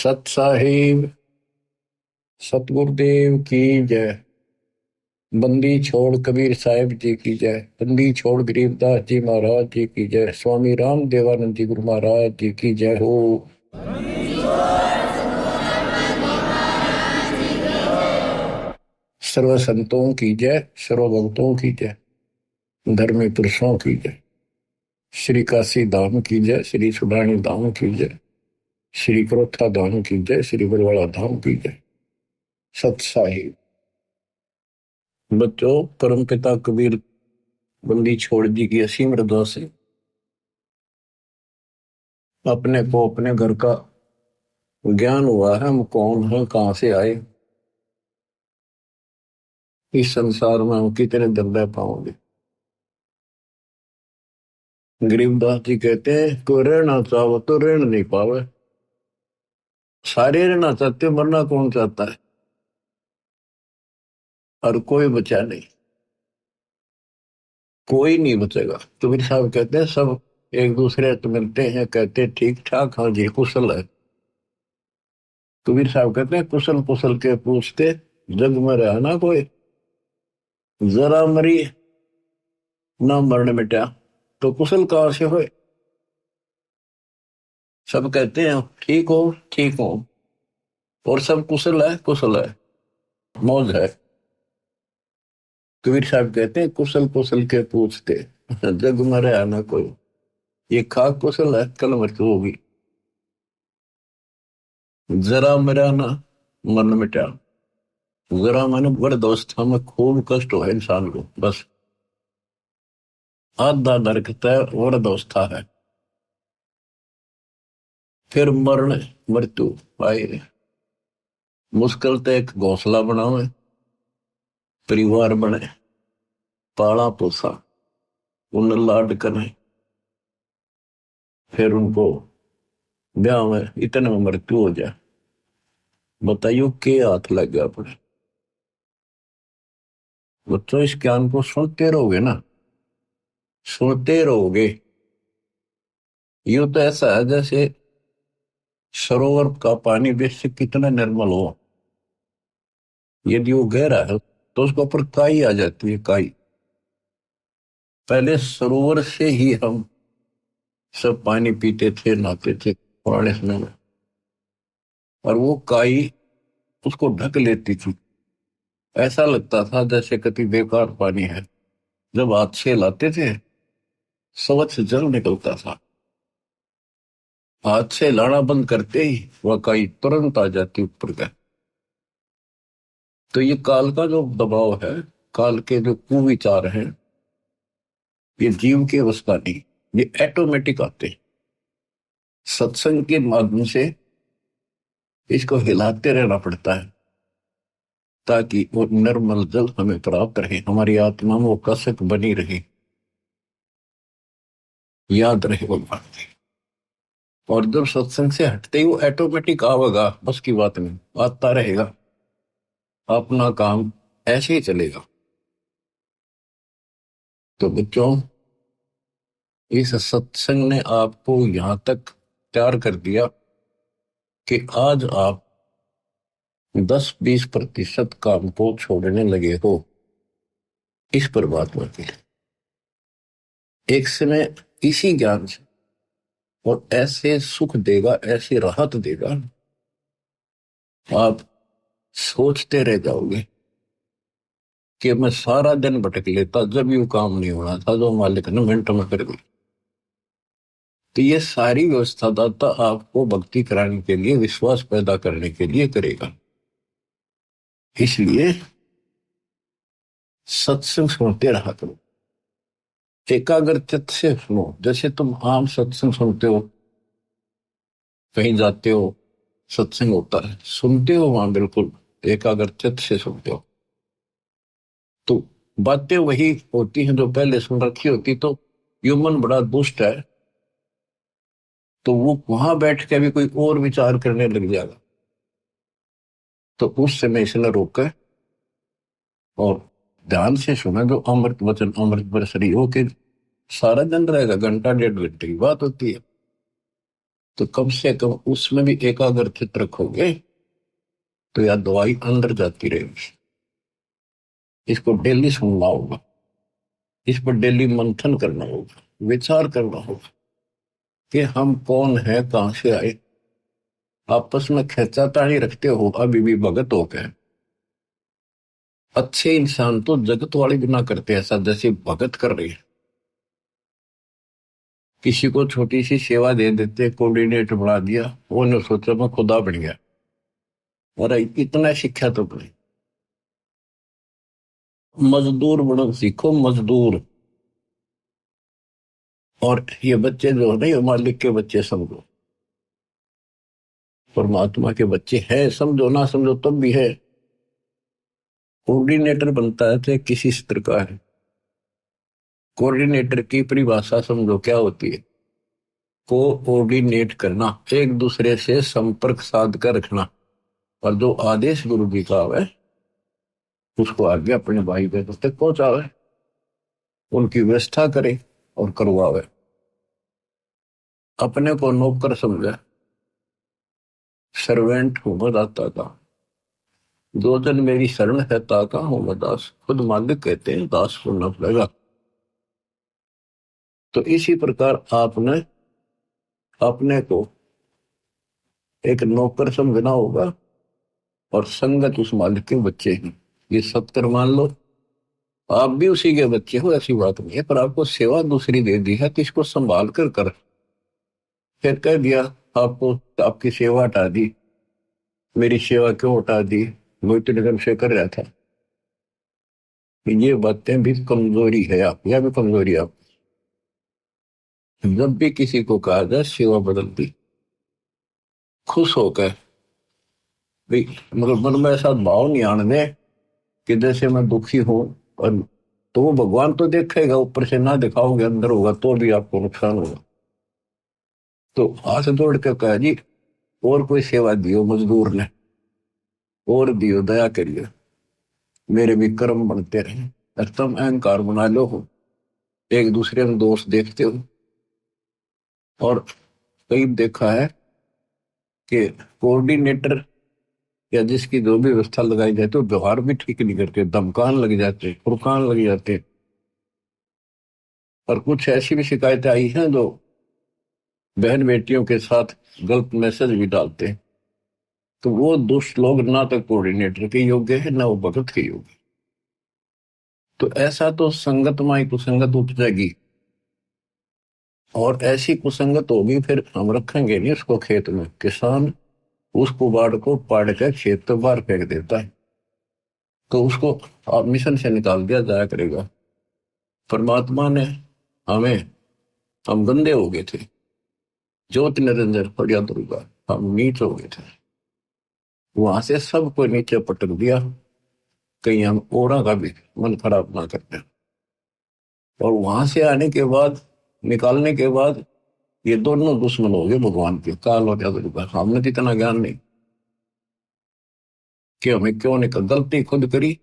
सत साहिब सतगुरुदेव की जय। बंदी छोड़ कबीर साहिब जी की जय। बंदी छोड़ गरीबदास जी महाराज जी की जय। स्वामी राम देवानंद जी गुरु महाराज जी की जय हो। सर्व संतों की जय, सर्व भक्तों की जय, धर्मी पुरुषों की जय। श्री काशी धाम की जय, श्री सुडानी धाम की जय, श्री क्रोथा धाम की जय, श्री बरवाड़ा धाम की जय। सत साहिब बच्चों, परम पिता कबीर बंदी छोड़ जी की असीम रजा से अपने को अपने घर का ज्ञान हुआ है। हम कौन हैं, कहां से आए, इस संसार में हम कितने दिन रह पाओगे। गरीबदास जी कहते हैं कोई रहना चाहो तो रहना नहीं पावे। सारे रहना चाहते, मरना कौन चाहता है, और कोई बचा नहीं, कोई नहीं बचेगा। कबीर साहब कहते हैं सब एक दूसरे से मिलते हैं, कहते ठीक ठाक, हाँ जी कुशल है। कबीर साहब कहते हैं कुशल कुशल के पूछते, जग में रहा ना कोई, जरा मरी ना मरण मिटा, तो कुशल कहां से होए। सब कहते हैं ठीक हो ठीक हो, और सब कुशल है, मौज है। कबीर साहब कहते हैं कुशल कुशल के पूछते, जग मरे आना कोई, ये खाक कुशल है, कल मृत्यु होगी। जरा मेरा ना मन मिटा, जरा मन बड़ दोस्त, हमें खूब कष्ट हो इंसान को, बस आधा नरकता है और दोस्ता है। फिर मरण मृत्यु आए, मुश्किल तो एक घोंसला बनावे, परिवार बने, पाला पोसा, उन लाड करे, फिर उनको ब्याह में इतने में मृत्यु हो जाए। बताइयो के हाथ लग गया अपने। बच्चों इस ज्ञान को सुनते रहोगे ना, सुनते रहोगे। यूं तो ऐसा है जैसे सरोवर का पानी बेशक कितना निर्मल हो, यदि वो गहरा है तो उसके ऊपर काई आ जाती है, काई। पहले सरोवर से ही हम सब पानी पीते थे, नहाते थे पुराने समय में, और वो काई उसको ढक लेती थी। ऐसा लगता था जैसे कति बेकार पानी है। जब हाथ से लाते थे स्वच्छ जल निकलता था, हाथ से लाना बंद करते ही वह काई तुरंत आ जाती ऊपर का। तो ये काल का जो दबाव है, काल के जो कुविचार हैं, ये जीव के वश का नहीं, ये ऑटोमेटिक आते हैं। सत्संग के माध्यम से इसको हिलाते रहना पड़ता है ताकि वो निर्मल जल हमें प्राप्त रहे, हमारी आत्मा में वो कसक बनी रहे, याद रहे वो बात। और जब सत्संग से हटते ही वो ऑटोमेटिक आवेगा, बस की बात नहीं, आता रहेगा, अपना काम ऐसे ही चलेगा। तो बच्चों, इस सत्संग ने आपको यहां तक तैयार कर दिया कि आज आप 10-20% काम को छोड़ने लगे हो। इस पर बात होती है एक समय इसी ज्ञान से, और ऐसे सुख देगा, ऐसी राहत देगा, आप सोचते रह जाओगे कि मैं सारा दिन भटक लेता, जब यू काम नहीं होना था जो मालिक ने मिनटों में कर दी। तो ये सारी व्यवस्था दाता आपको भक्ति कराने के लिए, विश्वास पैदा करने के लिए करेगा। इसलिए सत्संग सुनते रहा करो, एकाग्र चित्त से सुनो। जैसे तुम आम सत्संग सुनते हो, कहीं जाते हो, सत्संग होता है, सुनते हो वहां बिल्कुल एकाग्र चित्त से सुनते हो, तो बातें वही होती हैं जो पहले सुन रखी होती। तो ह्यूमन बड़ा दुष्ट है, तो वो वहां बैठ के भी कोई और विचार करने लग जाएगा। तो उस समय इसने रोका और ध्यान से सुना, जो अमृत वचन अमृत बरसरी हो के सारा दिन रहेगा, घंटा 1.5 घंटे की बात होती है। तो कम से कम उसमें भी एकाग्रचित रखोगे तो यह दवाई अंदर जाती रहेगी। इसको डेली सुनना होगा, इस पर डेली मंथन करना होगा, विचार करना होगा कि हम कौन है, कहां से आए। आपस में खेचातानी रखते हो अभी भी भगत हो गए। अच्छे इंसान तो जगत वाले भी ना करते ऐसा जैसे भगत कर रहे हैं। किसी को छोटी सी सेवा दे देते, कोऑर्डिनेटर बना दिया, वो ने सोचा मैं खुदा बन गया। और इतना शिक्षा तो नहीं। मजदूर बनो सीखो, मजदूर। और ये बच्चे जो है ना, ये मालिक के बच्चे समझो, परमात्मा के बच्चे हैं, समझो ना समझो तब भी है। कोऑर्डिनेटर बनता है तो किसी स्तर का है। कोऑर्डिनेटर की परिभाषा समझो क्या होती है। कोऑर्डिनेट करना, एक दूसरे से संपर्क साध कर रखना, और जो आदेश गुरु जी का है उसको आगे अपने भाई बहनों तक पहुंचावे, उनकी व्यवस्था करे और करवावे। अपने को नौकर समझे, सर्वेंट हूं मैं दाता का, दो जन मेरी शरण है ताका हूं मैं दास। खुद मालिक कहते हैं दास को न पड़ेगा। तो इसी प्रकार आपने अपने को एक नौकर समझना होगा, और संगत उस मालिक के बच्चे हैं। ये सत्तर मान लो, आप भी उसी के बच्चे हो, ऐसी बात नहीं है, पर आपको सेवा दूसरी दे दी है तो इसको संभाल कर फिर कह दिया आपको आपकी सेवा हटा दी। मेरी सेवा क्यों हटा दी, वो इतने दिन से कर रहा था। ये बातें भी कमजोरी है आप, या भी कमजोरी है आप। जब भी किसी को कहा जाए सेवा बदल दी, खुश होकर भाई, मगर मन में ऐसा भाव नहीं आने दे कि जैसे मैं दुखी हूं। और तो वो भगवान तो देखेगा, ऊपर से ना दिखाओगे अंदर होगा तो भी आपको नुकसान होगा। तो हाथ जोड़ के कहा जी, और कोई सेवा दियो मजदूर ने, और दियो, दया करिए, मेरे भी कर्म बनते रहे। और तुम अहंकार बना लो हो, एक दूसरे में दोष देखते हो। और कई देखा है कि कोऑर्डिनेटर या जिसकी जो भी व्यवस्था लगाई जाती है वो व्यवहार भी ठीक नहीं करते, धमकान लग जाते, फुरकान लग जाते। और कुछ ऐसी भी शिकायतें आई हैं जो बहन बेटियों के साथ गलत मैसेज भी डालते हैं। तो वो दुष्ट लोग ना तो कोऑर्डिनेटर के योग्य है ना वो भगत के योग्य। तो ऐसा तो संगत माई कुसंगत उपजेगी, और ऐसी कुसंगत होगी फिर हम रखेंगे नहीं उसको खेत में। किसान उस कुबाड़ को पाड़ कर खेत तो बाहर फेंक देता है, तो उसको आप मिशन से निकाल दिया जाया करेगा। परमात्मा ने हमें, हम गंदे हो गए थे, ज्योति निरंजन फरिया दुर्गा, हम नीच हो गए थे, वहां से सबको नीचे पटक दिया। कहीं हम ओरा का भी मन खराब ना करते। और वहां से आने के बाद, निकालने के बाद, ये दोनों दुश्मन हो गए भगवान के, काल और दुर्गा। हमने तो इतना ज्ञान नहीं कि हमें क्यों निकल, गलती खुद करी,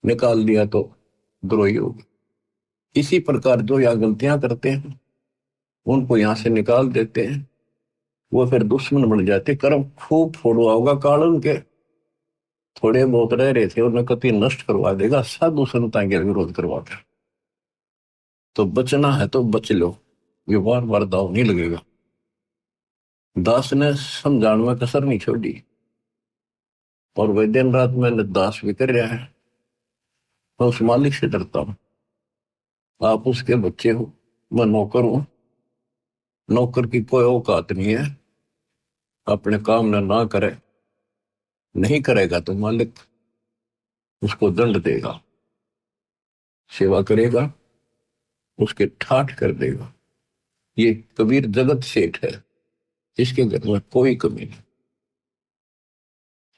निकाल दिया तो द्रोही हो गए। इसी प्रकार जो यहाँ गलतियां करते हैं उनको यहाँ से निकाल देते हैं, वो फिर दुश्मन बन जाते। कर्म खूब फोड़वा होगा काल उनके, थोड़े बहुत रह रहे थे उन्हें कति नष्ट करवा देगा, साधु संतां के विरोध करवा कर। तो बचना है तो बच लो, ये बार बार दाव नहीं लगेगा। दास ने समझाने में कसर नहीं छोड़ी, और वह दिन रात मैंने दास भी कर रहा है। मैं उस मालिक से डरता हूं, आप उसके बच्चे हो, मैं नौकर हूं। नौकर की कोई औकात नहीं है, अपने काम ना करे, नहीं करेगा तो मालिक उसको दंड देगा, सेवा करेगा उसके ठाठ कर देगा। ये कबीर जगत सेठ है, इसके घर में कोई कमी नहीं।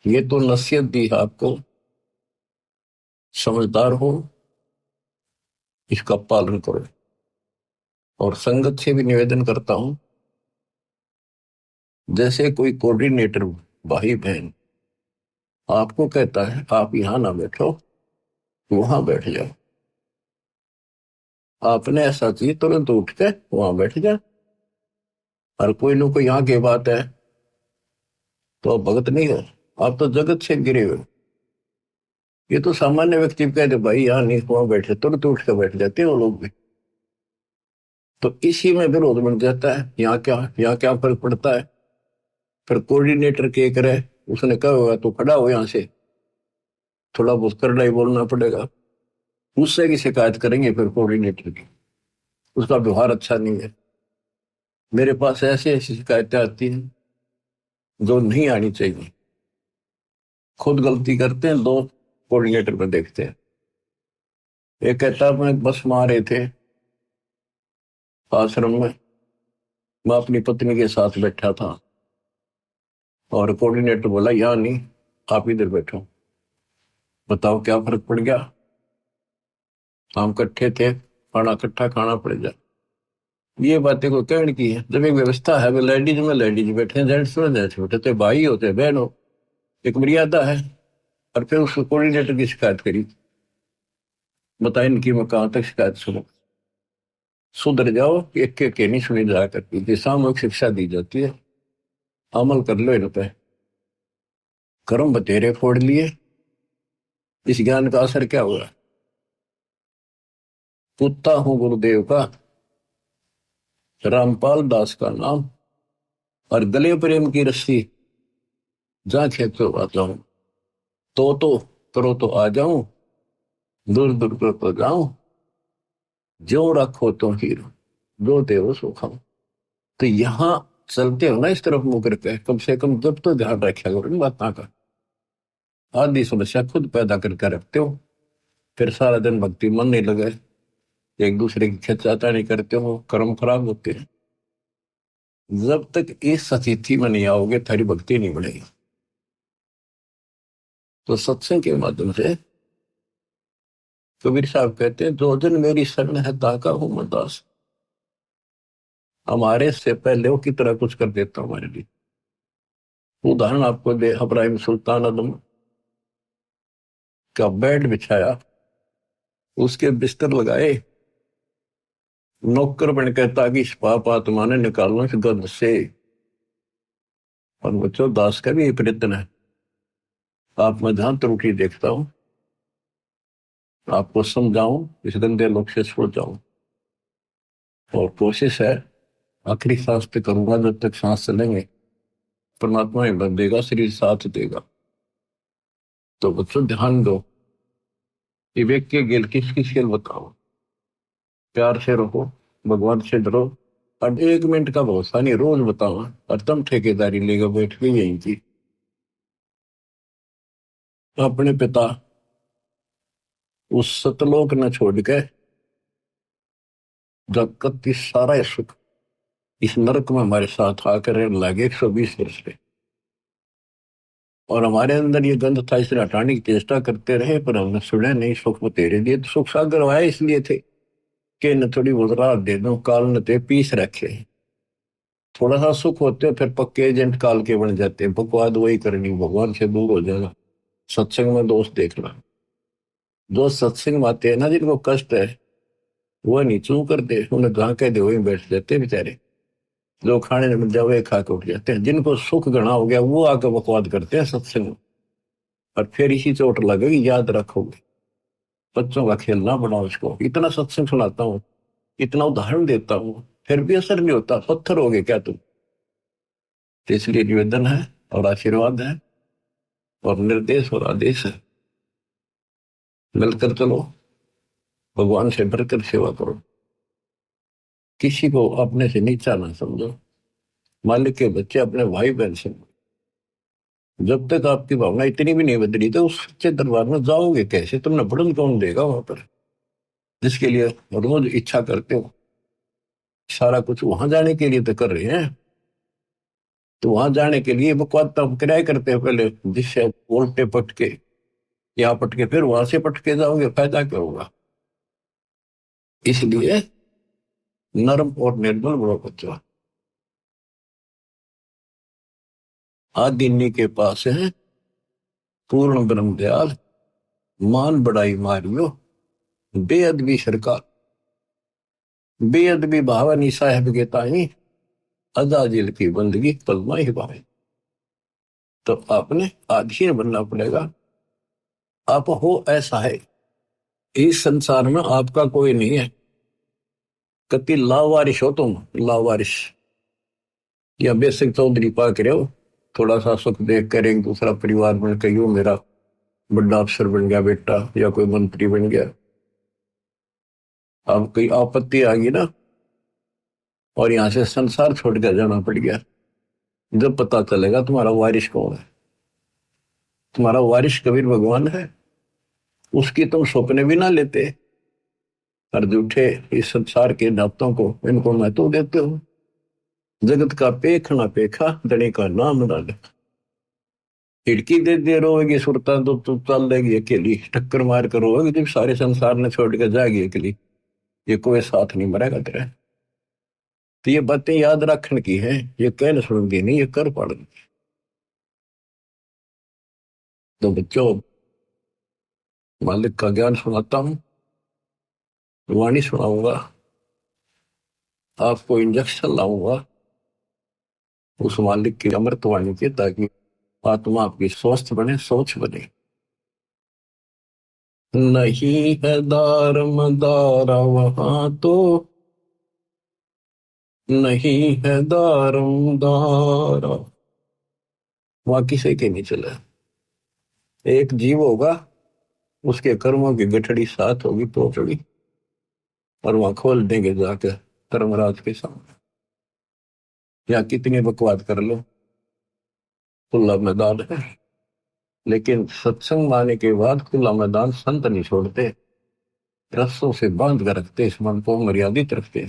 ये तो नसीहत दी है आपको, समझदार हो, इसका पालन करो। और संगत से भी निवेदन करता हूं, जैसे कोई कोऑर्डिनेटर भाई बहन आपको कहता है आप यहां ना बैठो, वहां बैठ जाओ, आपने ऐसा चाहिए तुरंत उठ के वहां बैठ जाए। और कोई लोग को यहाँ की बात है तो आप भगत नहीं हो, आप तो जगत से गिरे हुए हो। ये तो सामान्य व्यक्ति कहते भाई यहाँ नहीं, वहां बैठे तुरंत उठ के बैठ जाते हैं वो लोग भी। तो इसी में विरोध बन जाता है, यहाँ क्या फर्क पड़ता है। फिर कोऑर्डिनेटर के करे, उसने कहा होगा तो खड़ा हो यहाँ से, थोड़ा बहुत करड़ा ही बोलना पड़ेगा, उससे की शिकायत करेंगे फिर कोऑर्डिनेटर की, उसका व्यवहार अच्छा नहीं है। मेरे पास ऐसी ऐसी शिकायतें आती हैं जो नहीं आनी चाहिए। खुद गलती करते हैं, दो कोऑर्डिनेटर पर देखते हैं। एक कहता है मैं बस में आ रहे थे आश्रम में, मैं अपनी पत्नी के साथ बैठा था और कोऑर्डिनेटर बोला यहाँ नहीं, आप इधर बैठो। बताओ क्या फर्क पड़ गया, हम इकट्ठे थे, खाना इकट्ठा खाना पड़ जाए। ये बातें को कहने की है। जब एक व्यवस्था है, लेडीज में लेडीज बैठे, जेंट्स में जेंट्स बैठे, तो भाई होते बहन हो, एक मर्यादा है। और फिर उस कोऑर्डिनेटर की शिकायत करी, बताए इनकी मैं कहां तक शिकायत सुनूं। सुधर जाओ, एक के नहीं सुनी जा करती थी, सामूहिक शिक्षा दी जाती है, अमल कर लो इन पे। कर्म बतेरे फोड़ लिए, इस ज्ञान का असर क्या हुआ। कुत्ता हूं गुरुदेव का, रामपाल दास का नाम, और गले प्रेम की रस्सी, जहां खेतो आ जाऊं, तो करो तो आ जाऊं, दूर दूर कर तो जाऊं, जो रखो तो हीरो, जो देव सो खाऊं। तो यहां चलते हो ना इस तरफ मुंह करके, कम से कम जब तो ध्यान रखा करो इन बातों का। आधी समस्या खुद पैदा करके रखते हो, फिर सारा दिन भक्ति मन नहीं लगे, एक दूसरे की खिंचाता नहीं करते हो, कर्म खराब होते हैं। जब तक इस स्थिति में नहीं आओगे थारी भक्ति नहीं बढ़ेगी। तो सत्संग के माध्यम से कबीर साहब कहते हैं, जो जन मेरी शरण है ताका हूं मैं दास। हमारे से पहले वो की तरह कुछ कर देता हमारे लिए। उदाहरण आपको दे, इब्राहिम सुल्तान आदम का बेड बिछाया, उसके बिस्तर लगाए, नौकर बन कहता कि इस पाप आत्मा ने निकालना इस गंध से। और बच्चों, दास का भी ये प्रयत्न है, आप मैं जहां त्रुटि देखता हूं आपको समझाऊं, इस गंदे लोग से छुड़ जाऊं। और कोशिश है आखिरी सांस पे करूंगा, जब तक सांस चलेंगे परमात्मा हिम्मत देगा, शरीर साथ देगा। तो बच्चों ध्यान दो, विवेक के गेल किस किस खेल बताओ, प्यार से रहो, भगवान से डरो, और 1 मिनट का भरोसा नहीं, रोज बताओ। और तुम ठेकेदारी लेगा बैठ के यहीं की, अपने पिता उस सतलोक न छोड़ के जगत की सारा सुख इस नरक में हमारे साथ आकर लगे 120 वर्ष पे। और हमारे अंदर ये गंध था, इसे हटाने की चेष्टा करते रहे, पर हमने सुने नहीं। सुख में तेरे दिए, तो सुख सागर आए इसलिए थे कि न थोड़ी बहुत राहत दे दो, काल न ते पीस रखे। थोड़ा सा सुख होते फिर पक्के एजेंट काल के बन जाते, बकवाद वही करनी, भगवान से दूर हो जाना, सत्संग में दोष देखना। जो सत्संग में आते हैं ना, जिनको कष्ट है वो नहीं चू करते, उन्हें जहां कह दे वही बैठ जाते बेचारे। जो खाने में मिल जाए वही खा के उठ जाते हैं। जिनको सुख घना हो गया वो आकर बकवाद करते हैं सत्संग में, और फिर इसी चोट लगेगी, याद रखोगे। बच्चों का खेलना बनाओ इसको। इतना सत्संग सुनाता हूँ, इतना उदाहरण देता हूँ, फिर भी असर नहीं होता, पत्थर हो गए क्या तुम। तो इसलिए निवेदन है और आशीर्वाद है और निर्देश और आदेश है, मिलकर चलो, भगवान से बढ़कर सेवा करो, किसी को अपने से नीचा ना समझो, मालिक के बच्चे अपने भाई बहन से। जब तक आपकी भावना इतनी भी नहीं बदली तो उस सच्चे दरबार में जाओगे कैसे, तुमने बढ़न कौन देगा वहां पर, जिसके लिए रोज इच्छा करते हो। सारा कुछ वहां जाने के लिए तो कर रहे हैं, तो वहां जाने के लिए बकवाद तो हम किराए करते हैं पहले, जिससे उल्टे पटके यहाँ पटके फिर वहां से पटके जाओगे, फायदा क्या होगा। इसलिए नर्म और निर्मल बड़ो बच्चा, आदिन्नी के पास है पूर्ण ब्रह्म दयाल, मान बढ़ाई मारियो बेअदबी सरकार। बेअदबी भावनी साहेब के ताई, अजाजिल की बंदगी पलमा ही पाए। तो आपने आधीन बनना पड़ेगा। आप हो ऐसा है, इस संसार में आपका कोई नहीं है। कति लावारिश हो तुम, लावारिश या बेसिक चौधरी पा के रहो। थोड़ा सा सुख देख कर एक दूसरा परिवार बन के यूं मेरा बड़ा अफसर बन गया बेटा, या कोई मंत्री बन गया। अब कोई आपत्ति आ गई ना, और यहां से संसार छोड़ कर जाना पड़ गया, जब पता चलेगा तुम्हारा वारिश कौन है। तुम्हारा वारिश कबीर भगवान है, उसकी तुम सपने भी ना लेते। और झूठे इस संसार के नातों को, इनको महत्व देते हो। जगत का पेख ना पेखा, धनी का नाम ना ले। खिड़की दे दे रोएगी सुरता तो चल देगी अकेली, टक्कर मार कर रोएगी जब सारे संसार ने छोड़ कर जाएगी अकेली। ये कोई साथ नहीं मरेगा तेरा। तो ये बातें याद रखने की है, ये कहने सुनती नहीं, ये कर पड़नी। तो बच्चों, मालिक का ज्ञान सुनाता हूं, वाणी सुनाऊंगा, आपको इंजेक्शन लाऊंगा उस मालिक की अमृत वाणी के, ताकि आत्मा आपकी स्वस्थ बने, सोच बने। नहीं है दार मदारा वहां तो, नहीं है दारम दारा, वहां किसी के नहीं चला। एक जीव होगा, उसके कर्मों की गठड़ी साथ होगी पोचड़ी, और वहां खोल देंगे जाकर धर्मराज के सामने। या कितनी बकवाद कर लो, खुला मैदान है। लेकिन सत्संग माने के बाद खुला मैदान संत नहीं छोड़ते, रस्सों से बांध कर रखते, इस मन को मर्यादित रखते।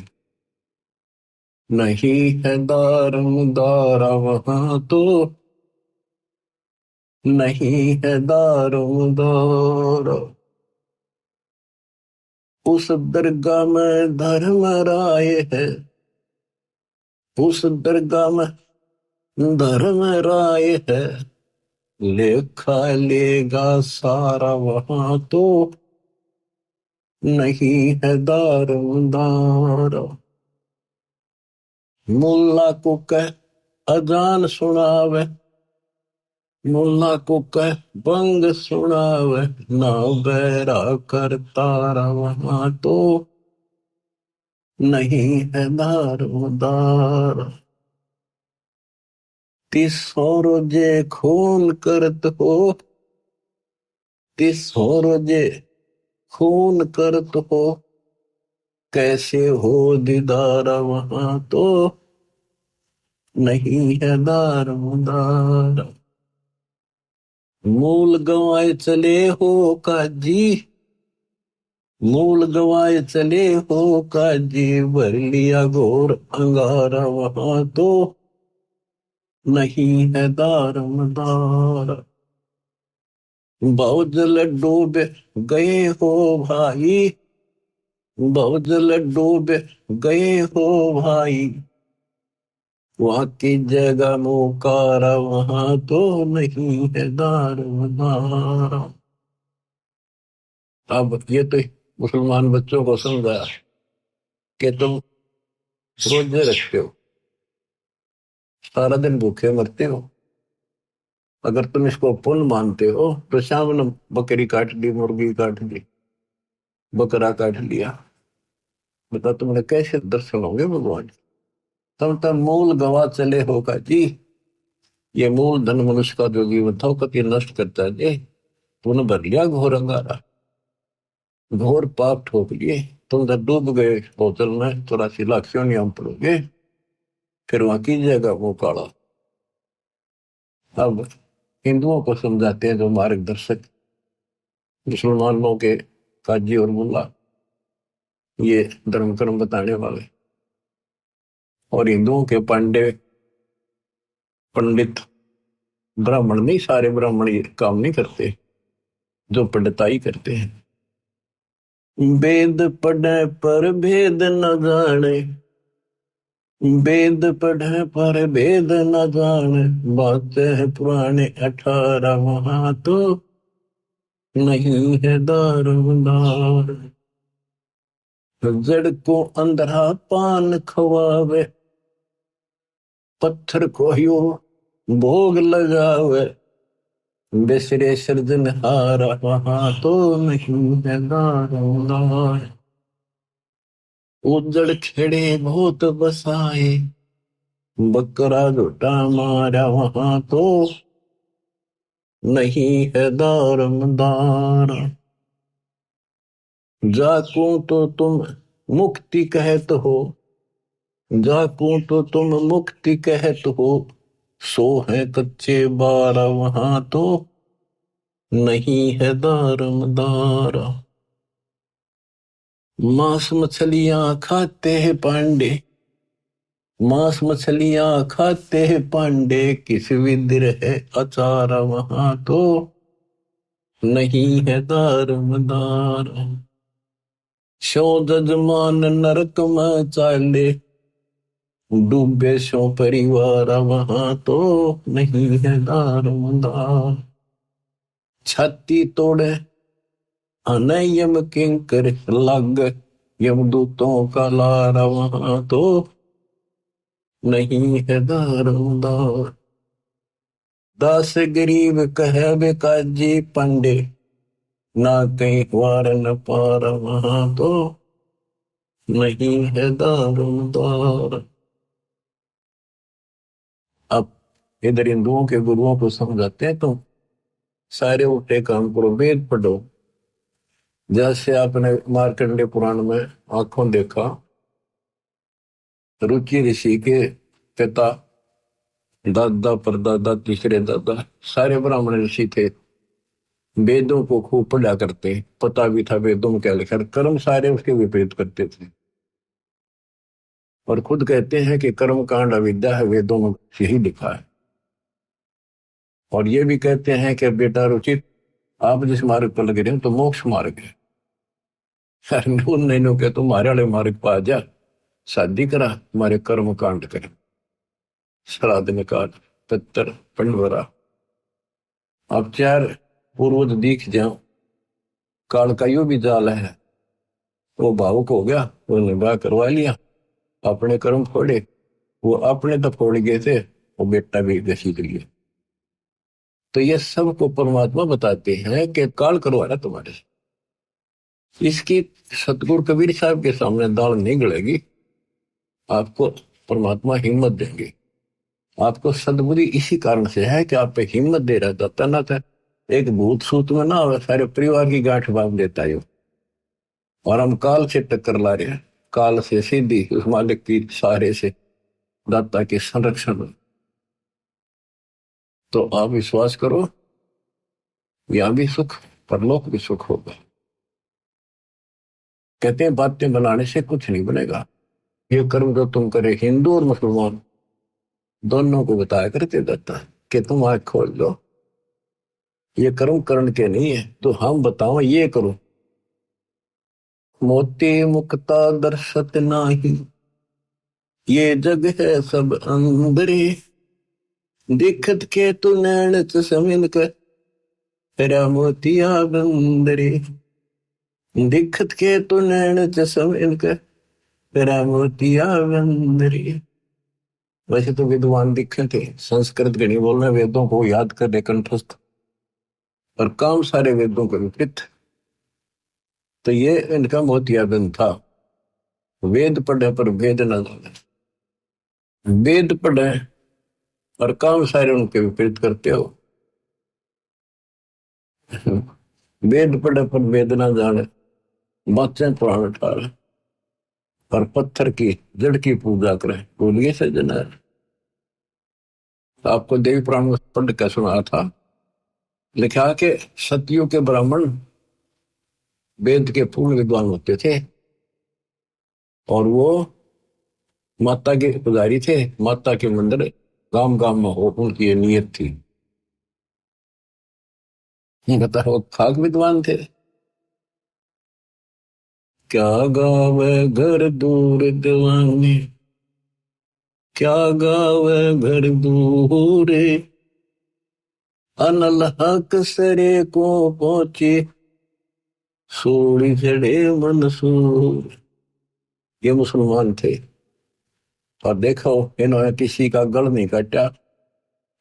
नहीं है दारम दारा वहां तो, नहीं है दारम दारा, उस दरगाह में धर्म राय है, उस दरगाह में धर्म राय है। लेखा लेगा सारा वहां तो, नहीं है दारम दारा। मुल्ला को कह अजान सुनावे, मुल्ला को कह बंग सुनावे, ना बैरा कर तारा वहां तो, नहीं है दारोदार। तिसो रोजे खून करत हो, तिसो रोजे खून करत हो, कैसे हो दीदार वहां तो, नहीं है दारोदार। मूल गवाए चले हो काजी, मूल गवाए चले हो काजी, भर लिया घोर अंगारा वहां तो, नहीं है दारमदार। बहुजल डूबे गए हो भाई, बहुजल डूबे गए हो भाई, वहां की जगह मुकारा वहां तो, नहीं है दारमदार। अब ये तो मुसलमान बच्चों को समझाया कि तुम रोजे रखते हो, सारा दिन भूखे मरते हो। अगर तुम इसको पुण्य मानते हो तो शाम ने बकरी काट ली, मुर्गी काट ली, बकरा काट लिया, बता तुमने कैसे दर्शन होंगे भगवान। तुम तब मूल गवा चले होगा जी। ये मूल धन मनुष्य का जो जीवन था कभी नष्ट करता है जी। तूने भर लिया घोर अंगारा, घोर पाप ठोक लिए, तुम जब डूब गए बोतल में 84 लाख क्यों नहीं हम पड़ोगे, फिर वहां कीजिएगा वो काला। अब हिंदुओं को समझाते हैं जो मार्गदर्शक, मुसलमानों के काजी और मुल्ला, ये धर्म कर्म बताने वाले, और हिंदुओं के पांडे पंडित, ब्राह्मण नहीं, सारे ब्राह्मण ये काम नहीं करते, जो पंडिताई करते हैं। वेद पढ़े पर भेद न जाने, वेद पढ़े पर भेद न जाने, बातें है पुराने 18 वहां तो, नहीं है दारोदार। जड़ को अंधरा पान खवावे, पत्थर को यो भोग लगावे, बिसरे सृजनहारा वहां तो नहीं है दारोमदार। उजड़ खेड़े बहुत बसाए, बकरा झूठा मारा वहां तो नहीं है दारोमदार। जाकू तो तुम मुक्ति कहत हो, जाकू तो तुम मुक्ति कहत हो, सो है कच्चे बारा वहां तो नहीं है दारोमदार। मांस मछलियां खाते हैं पांडे, मांस मछलियां खाते हैं पांडे, किस विद्र है अचारा वहां तो नहीं है दारोमदार। शो जजमान नरक में चाले, डूबे शो परिवार वहां तो नहीं है दारोमदार। छाती तोड़े अनयम किंकर लग, यमदूतों का लारा वहां तो नहीं है दारोमदार। दास गरीब कहे बेकाजी पंडे, ना कहीं वार न पार वहां तो नहीं है दारोमदार। अब इधर हिंदुओं के गुरुओं को समझाते हैं, तो सारे उल्टे काम करो, वेद पढ़ो। जैसे आपने मार्कंडे पुराण में आंखों देखा, रुचि ऋषि के पिता, दादा परदादा तीसरे दादा सारे ब्राह्मण ऋषि थे, वेदों को खूब पढ़ा करते, पता भी था वेदों में क्या लिखा, कर्म सारे उसके विपरीत करते थे। और खुद कहते हैं कि कर्म कांड अविद्या है, वेदों में यही लिखा है। और ये भी कहते हैं कि बेटा रुचित, आप जिस मार्ग पर लगे रहे हो तो मोक्ष मार्ग है, नहीं के तुम्हारे वाले मार्ग पर आ जा, शादी करा, तुम्हारे कर्म कांड कर, श्राद्ध निकाल, पितर पंडवरा। अब चार पूर्वज दिख जाओ, काल का यो भी जाल है, वो भावुक हो गया, वो निभा करवा लिया, अपने कर्म फोड़े, वो अपने तो फोड़ गए थे, वो बेटा भी घसीट गया। तो ये सबको परमात्मा बताते हैं कि काल करवा रहा तुम्हारे से। इसकी सतगुरु कबीर साहब के सामने दाल नहीं गलेगी, आपको परमात्मा हिम्मत देंगे। आपको सदबुद्धि इसी कारण से है कि आप पे हिम्मत दे रहा था, ना था एक भूत सूत में ना हो, सारे परिवार की गांठ बांध देता है। और हम काल से टक्कर ला रहे हैं, काल से सीधी उस मालिक की सहारे से, दाता के संरक्षण में। तो आप विश्वास करो, यहां भी सुख, परलोक भी सुख होगा। कहते हैं बातें बनाने से कुछ नहीं बनेगा। ये कर्म जो तुम करे, हिंदू और मुसलमान दोनों को बताया करते दाता कि तुम आंख खोल लो, ये कर्म करण के नहीं है, तो हम बताओ ये करो। मोती मुक्ता दर्शत नाही, ये जग है सब अंदरे, दिखत के तू नैन समिन कर, तेरा मोतिया बंदरे, दिखत के तू नैन समिन कर, तेरा मोतिया बंदरे। वैसे तो विद्वान दिखे थे, संस्कृत के नहीं बोलना, वेदों को याद कर कंठस्थ, और काम सारे वेदों के विपरीत। तो ये इनका मोतियाबिंद था। वेद पढ़े पर वेद न जाने, वेद पढ़े और काम सारे उनके विपरीत करते हो। वेद पढ़े पर वेद न जाने, बातें पुराण ठार, और पत्थर की जड़ की पूजा करें, बोलिए सजना। आपको देवी पुराण में पढ़ के सुना था, लिखा कि सतियों के ब्राह्मण वेद के पूर्ण विद्वान होते थे, और वो माता के पुजारी थे, माता के मंदिर गांव गांव में हो, उनकी ये नियत थी। बताओ, खाक विद्वान थे। क्या गावे घर दूर दीवाने, क्या गावे घर दूर, अनल हक सरे को पहुंचे, सोड़ी चढ़े मंसूर। ये मुसलमान थे, और देखो इन्होंने किसी का गल नहीं काटा,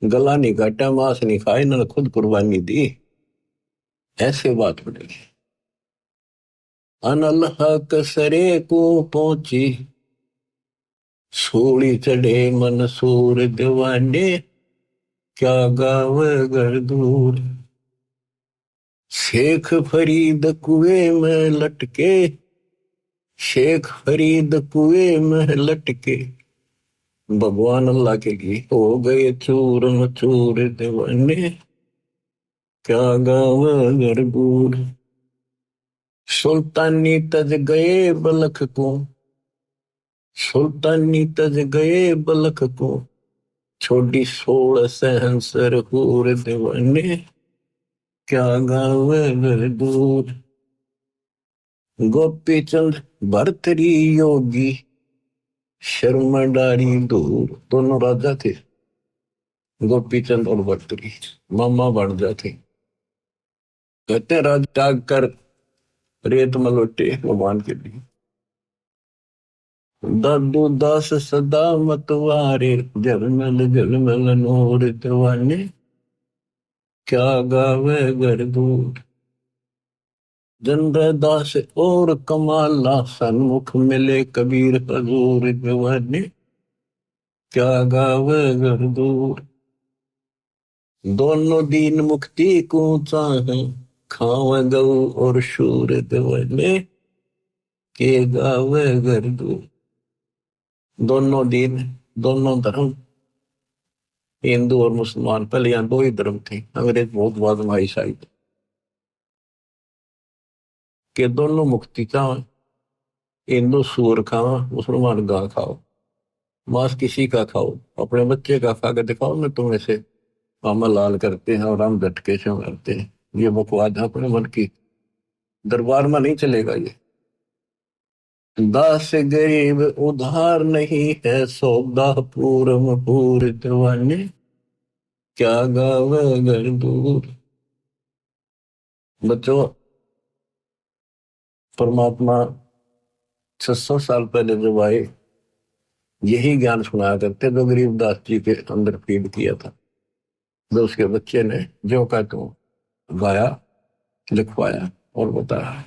गला नहीं काटा, मांस नहीं खाया, इन्होंने खुद कुर्बानी दी। ऐसे बात बनेगी। अनलह कसरे को पहुंची, सूली चढ़े मंसूर दीवाने, क्या गाव घर दूर। शेख फरीद कुएं में लटके, शेख फरीद कुएं में लटके, भगवान अल्लाह के लिए हो गए चूर मचूर दीवाने, क्या गाव घर दूर। सुल्तानी तज गए बलख को, सुल्तानी तज गए बलख को, छोड़ी 16 सहंसर हूर दीवाने, क्या गाव घर दूर। गोपी चंद भरतरी योगी, शर्मा डारी दूर। दोनों राजा थे, गोपी चंद और भरतरी, मामा भांजा थे। कहते राज त्याग कर रेत में लौटे भगवान के लिए। दादू दास सदा मतवारे, झलमल झलमल नूर दीवाने, क्या गावे घर दूर। जंद्र दास और कमाला, सन्मुख मिले कबीर हजूर दीवाने, क्या गावे घर दूर। दोनों दीन मुक्ति को चाहे, खावे गऊ और शूर दीवाने, के गावे घर दूर। दोनों दीन, दोनों धर्म, हिंदू और मुसलमान, पहले यहाँ दो ही धर्म थे, अंग्रेज बहुत बाद में आई शायद, के दोनों मुक्ति चाहो। हिंदू सूअर खाओ, मुसलमान गां खाओ, मांस किसी का खाओ, अपने बच्चे का खा के दिखाओ ना तुम ऐसे मामा लाल करते हैं और हम झटके से मारते हैं। ये बकवाद है अपने मन की, दरबार में नहीं चलेगा ये। दास गरीब उधार नहीं है, सौदा पूरम पूर दीवाने, क्या गावे घर दूर। बच्चों, परमात्मा 600 साल पहले जब आए, यही ज्ञान सुनाया करते जो गरीबदास जी के अंदर फीड किया था, जो उसके बच्चे ने जो का तो गाया, लिखवाया और बताया।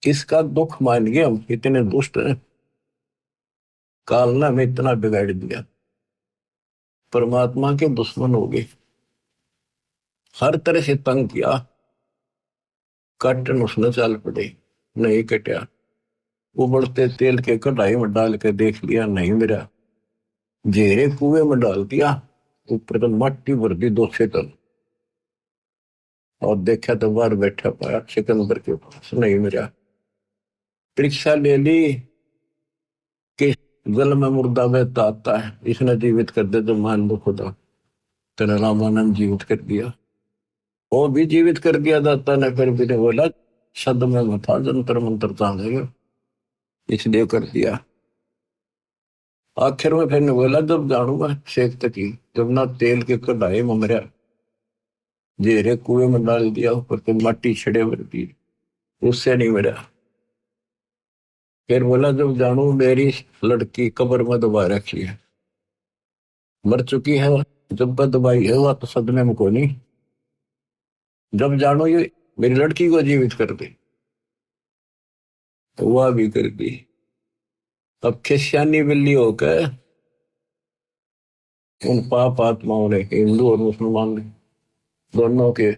इसका दुख मान गए हम, इतने दुष्ट हैं, काल ने हमें इतना बिगाड़ दिया, परमात्मा के दुश्मन हो गए, हर तरह से तंग किया, काटन उसने चाल पड़े, नहीं कटा। उबलते तेल के कढ़ाई में डाल के देख लिया, नहीं मिला, जेरे कुएं में डाल दिया, ऊपर तो मट्टी भर दी 200 टन, और देखा तो बाहर बैठा पाया सिकंदर के पास, नहीं मिला। परीक्षा ले ली कि जल में मुर्दा बहता आता है, इसने जीवित कर दे तो मान लो खुदा, तेरा रामानंद जीवित कर दिया, वो भी जीवित कर दिया दाता ने, फिर भी ने बोला शब्द में मथा जंतर मंत्र तांगेगा, इसलिए कर दिया। आखिर में फिर ने बोला जब जानूंगा शेख तकी, जब ना तेल के कढ़ाई में मरा, जेरे कुएं में डाल दिया, ऊपर तो माटी छड़े भर दी, उससे नहीं मरा। फिर बोला जब जानू मेरी लड़की कब्र में दबा रखी है, मर चुकी है, जब दबाई है वह तो सदमे में को नहीं, जब जानो ये मेरी लड़की को जीवित कर दे, तो वह भी कर दी। अब खिसियानी बिल्ली होकर उन पाप आत्माओं ने, हिंदू और मुसलमान ने, दोनों के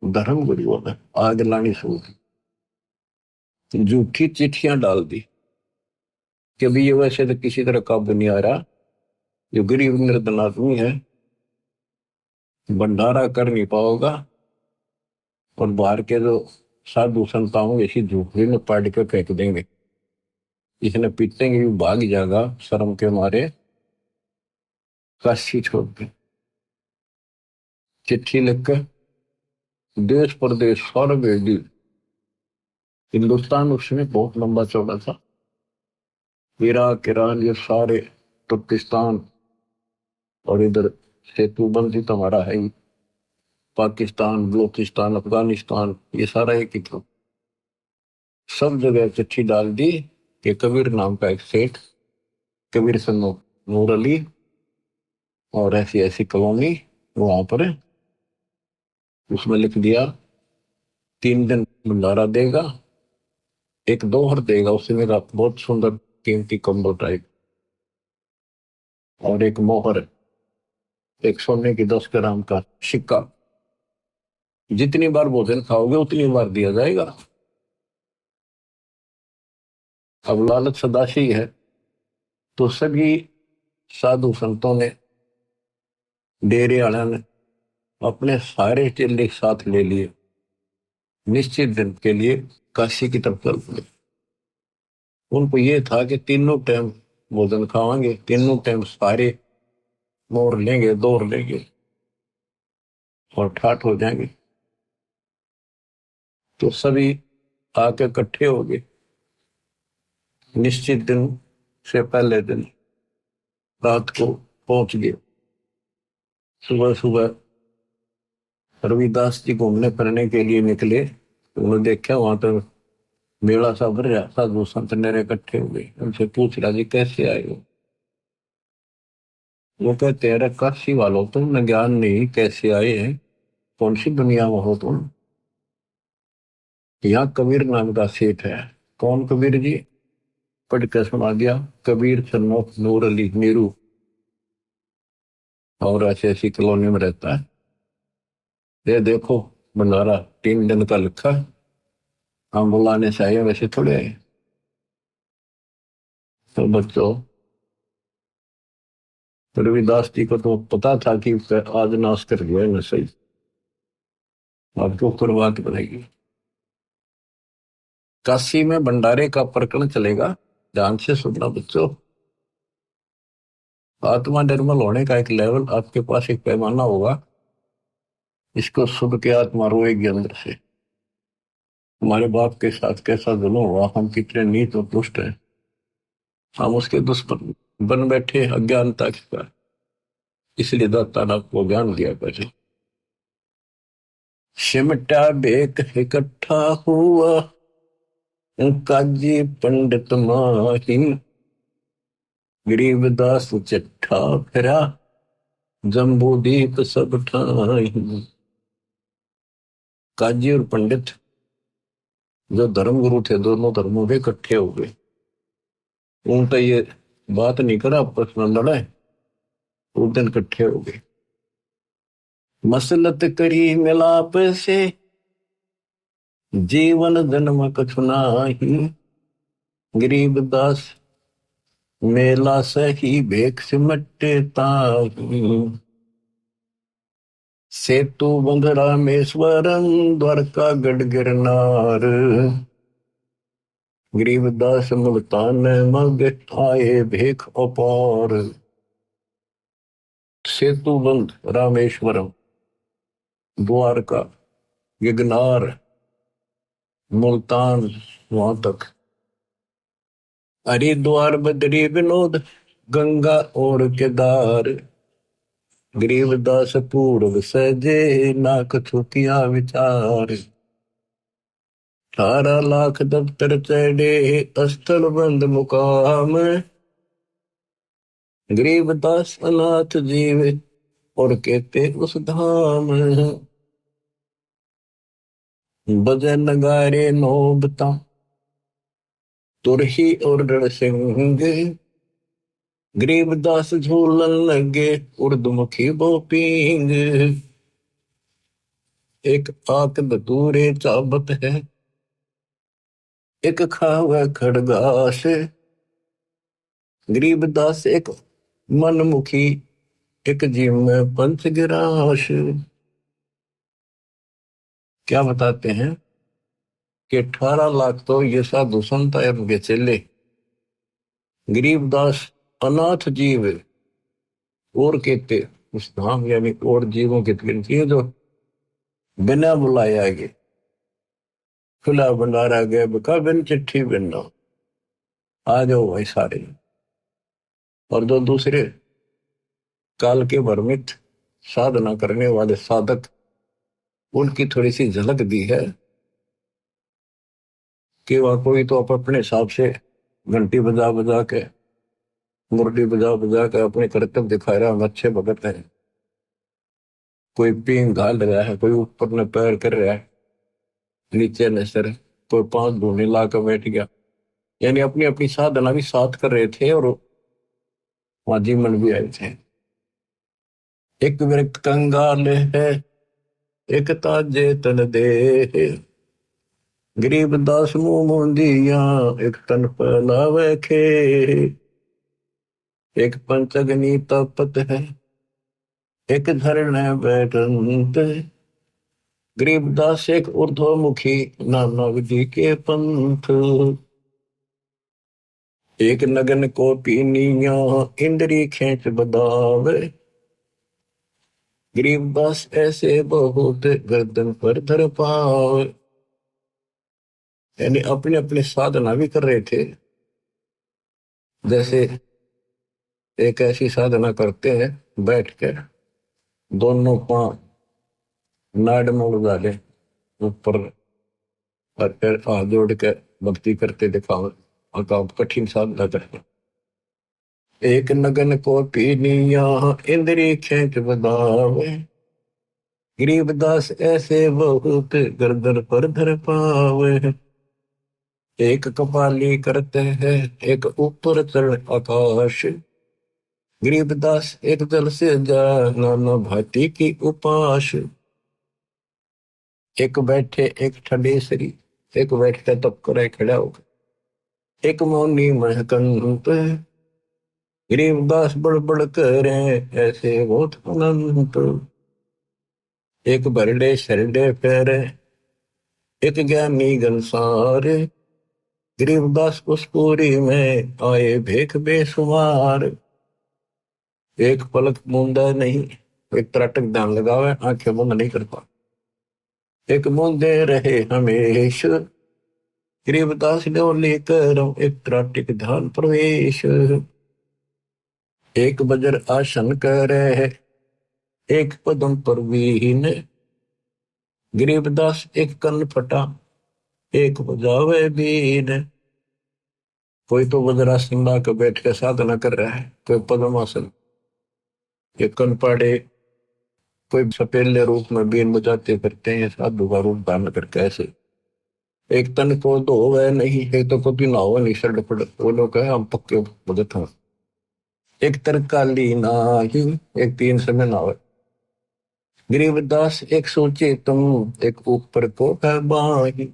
धर्म गुरुओं ने आग लानी शुरू की, झूठी चिट्ठियां डाल दी कि अभी ये वैसे तो किसी तरह काबू नहीं आ रहा, जो गरीब निर्धन आदमी है भंडारा कर नहीं पाओगा, और बाहर के जो साधु संताओं ऐसी झूठी में पाड़ के फेंक देंगे, इसने पीटेंगे भी भाग जाएगा शर्म के मारे, काशी छोड़ के। चिट्ठी लिखकर देश प्रदेश सारा भेज दी। हिंदुस्तान उसमें बहुत लंबा चौड़ा था, इराक ईरान ये सारे, तुर्किस्तान, और इधर सेतुबंदी तो हमारा है ही, पाकिस्तान, बलूचिस्तान, अफगानिस्तान, ये सारा एक ही था। सब जगह चिट्ठी डाल दी कि कबीर नाम का एक सेठ कबीर सन नूर अली और ऐसी ऐसी कॉलोनी वहां पर है। उसमें लिख दिया 3 दिन भंडारा देगा, एक दोहर देगा उसे मेरा बहुत सुंदर कीमती कंबल टाइप, और एक मोहर, एक सोने की 10 ग्राम का सिक्का। जितनी बार भोजन खाओगे उतनी बार दिया जाएगा। अब लालच सदाशी है, तो सभी साधु संतों ने, डेरे वाला ने अपने सारे चेले साथ ले लिए, निश्चित दिन के लिए काशी की तरफ चल पड़े। उनको ये था कि तीनों टाइम भोजन खावांगे, तीनों टाइम सारे मोर लेंगे, दौड़ लेंगे और ठाठ हो जाएंगे। तो सभी आके इकट्ठे हो गए। निश्चित दिन से पहले दिन रात को पहुंच गए। सुबह सुबह रविदास जी घूमने फिरने के लिए निकले, तो उन्होंने देखा वहां तो मेला सा भर रहा, साधु संत नेरे इकट्ठे हो गए। उनसे पूछ रहा जी कैसे आए हो? वो कहते हैं अरे काशी वालों, तुमने ज्ञान नहीं, कैसे आए हैं, कौन सी दुनिया में हो तुम? यहाँ कबीर नाम का सेठ है। कौन कबीर जी? पढ़ के सुना दिया, कबीर सन्नो नूर अली नीरू, और ऐसी ऐसी कॉलोनी में रहता है। ये देखो भंडारा 3 दिन का लिखा, हम बुलाने से आए, वैसे थोड़े आए। तो बच्चों, रविदास जी को तो पता था कि आज नाश कर गया न सही, आपको कुर्बात बनेगी। काशी में भंडारे का प्रकरण चलेगा, ध्यान से सुनना बच्चों। आत्मा निर्मल होने का एक लेवल आपके पास, एक पैमाना होगा, इसको सुन के आत्मा रोएगी अंदर से, हमारे बाप के साथ कैसा जुल्म हुआ, हम कितने नीच और दुष्ट हैं, हम उसके दुश्मन बन बैठे अज्ञानता के कारण। इसलिए दाता ने आपको ज्ञान दिया पहले। सिमटा बेक इकट्ठा हुआ, काजी पंडित माहिन, गरीबदास चट्ठा फिरा, जम्बूदीप सब ठाई। काजी और पंडित जो धर्मगुरु थे, दोनों धर्मों के इकट्ठे हो गए। उनका ये बात नहीं करा, आपस में लड़ाए, उस दिन इकट्ठे हो गए। मसलत करी मिलाप से, जीवन जन्म कछु नाही, गरीबदास मेला सही भेख सिमटे ताही। सेतु बंध रामेश्वरम, द्वारका गढ़ गिरनार, गरीबदास मुल्तान मग आए भेख अपार। सेतु बंध रामेश्वरम, द्वारका, गिरनार, मुल्तान, वहां तक, हरिद्वार बद्री विनोद, गंगा और केदार, गरीबदास पूर्व सजे, ना कछु किया विचार। 18 लाख दफ्तर चढ़े, स्थल बंद मुकाम, गरीबदास अनाथ जीव और कहते उस धाम। बजे नगारे नौबता, तुरही और रणसिंह, गरीबदास झूलन लगे, उर्दमुखी बोपिंग। एक आक दूरे चाबत है, एक खावे खड़गास, गरीबदास एक मनमुखी, एक जीव में पंच गिराश। क्या बताते हैं कि 18 लाख तो ये साधु संत है, उनके चेले, गरीबदास अनाथ जीव और कहते उस धाम, यानी और जीवों की गिनती है जो बिना बुलाए आगे, खुला भंडारा गए बका बिन चिट्ठी बिना, आ जाओ भाई सारे। और जो दूसरे काल के भ्रमित साधना करने वाले साधक, उनकी थोड़ी सी झलक दी है कि वह कोई तो अपने हिसाब से घंटी बजा बजा के मुरली बजा बजा कर अपने कर्तव्य दिखा रहा, हम अच्छे भगत हैं। कोई पींग घाल रहा है, कोई ऊपर में पैर कर रहा है, नीचे न सर, कोई पांच धूने ला कर बैठ गया। यानी अपनी अपनी साधना भी साथ कर रहे थे और वहां जीवन भी आए थे। एक व्यक्त कंगाल है, एक ताजे तन दे, गरीब दास मुंह मोंदिया, एक तन फैलावे खे, एक पंचगनी तपत है, एक धरने बैठंत, गरीबदास एक ऊर्ध्वमुखी, नाना विधि के पंथ, एक नगन को पीनिया, इंद्री खेच बदावे, गरीबदास ऐसे बहुत, गर्दन पर धर पावे। यानी अपने अपने साधना भी कर रहे थे। जैसे एक ऐसी साधना करते हैं, बैठ कर दोनों पांव नाड़ मोड़ डाले ऊपर, और फिर हाथ जोड़ के भक्ति करते दिखाओ, और काम कठिन साधना करते। एक नगन को पीनिया, इंद्री खेच बदावे, गरीबदास ऐसे बहुत, गर्दन पर धर पावे। एक कपाली करते हैं, एक ऊपर चढ़ आकाश, गरीबदास एक जल से जा, नाना भांति की उपास। एक बैठे एक ठंडेसरी, एक बैठ के तप करे खड़ा होकर, एक मौनी महकंत, गरीबदास बड़ बड़ करे, ऐसे बहुत अनंत। एक बरडे शरडे फेरे, एक ज्ञानी गंसार, गरीबदास उस पूरी में आए भेख बेसुमार। एक पलक मूंदा नहीं, एक त्राटक ध्यान लगावे, आंखें बंद नहीं करता, एक मूंदे रहे हमेश, गरीबदास ने लेकर एक त्राटक ध्यान प्रवेश। एक बजर आसन करे, एक पदम पर वीन, गरीबदास एक कन फटा, एक बजावे बीन। कोई तो वज्रासन ला कर बैठ के साधना कर रहा है, कोई पद्मासन, एक कन पाड़े, कोई सपेले रूप में बीन बजाते करते हैं, साधु का रूप धारण करके ऐसे। एक तन को धोवे नहीं, एक तो कभी नहावे नहीं, सड़ पड़, वो लोग कहे हम पक्के भगत हैं। एक तरकाली नाही, एक तीन समय नहावे, गरीबदास एक सोचे तुम, एक ऊपर को है बाही।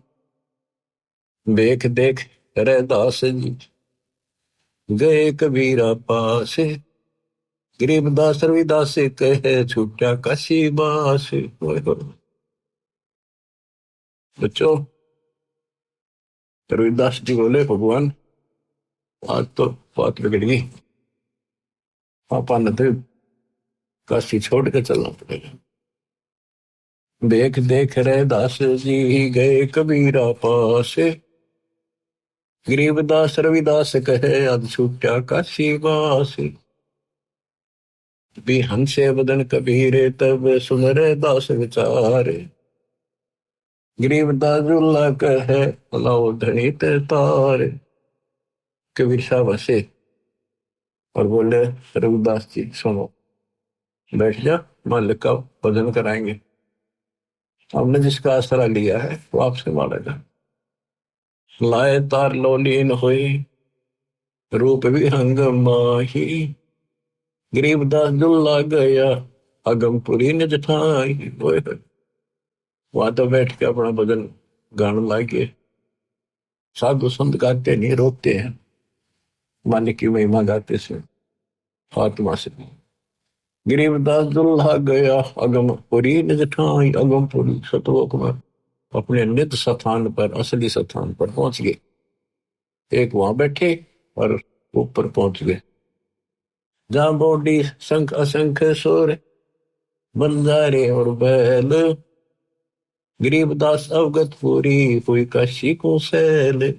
देख देख रे दास जी, गए कबीरा पास, गरीबदास रविदास से कहे, छूटा काशी बास। बच्चों, रविदास जी बोले, भगवान आज तो बात बिगड़ गई, पापा ने तो काशी छोड़ के चलना पड़ेगा। देख देख रे दास जी, गए कबीरा पास, गरीबदास रविदास कहे, आज छूटा काशी बास। भी हंसे बदन कबीरे, तब सुन रे दास विचार, गरीबदास जुल्ला कहे, लाओ धनी ते तार। कबीर साहब हंसे और बोले, रविदास जी सुनो, बैठ जा, मालिक का भजन कराएंगे। हमने जिसका आसरा लिया है वो आपसे मांगेगा। लाए तार लोलीन हुई, रूप विहंग माही, गरीबदास जुल्ला गया, अगमपुरी निज ठाई। वहां तो बैठ के अपना भजन गाने लागे। साधु संत गाते नहीं, रोकते हैं, मालिक की महिमा गाते से आत्मा से। गरीबदास दुल्हा गया, अगमपुरी निज ठाई, अगमपुरी सतलोक में अपने निज स्थान पर, असली स्थान पर पहुंच गए। एक वहां बैठे और ऊपर पहुंच गए, जहां बॉडी शंख असंख सुर, बंजारे और बैल, गरीबदास अवगत पूरी हुई काशी को सैल।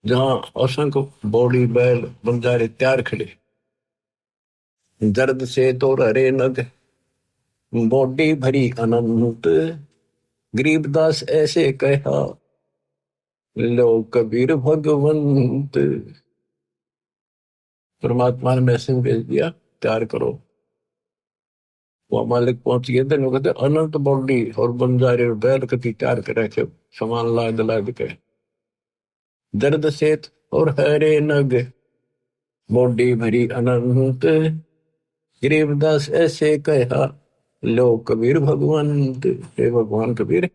जहां असंख्य बॉडी बैल बंजारे तैयार खड़े, दर्द से तो हरे नग, बॉडी भरी अनंत, गरीबदास ऐसे कहा, लो कबीर भगवंत। परमात्मा ने मैसेज भेज दिया, तैयार करो। वो मालिक पहुंच गए थे, कहते अनंत बॉडी और बंजारे बैल कति तैयार करे थे, सामान लाद लाद के। दर्द सेत और हरे नग, बॉडी भरी अनंत। गरीबदास ऐसे कहा, लो कबीर भगवंत, हे भगवान कबीर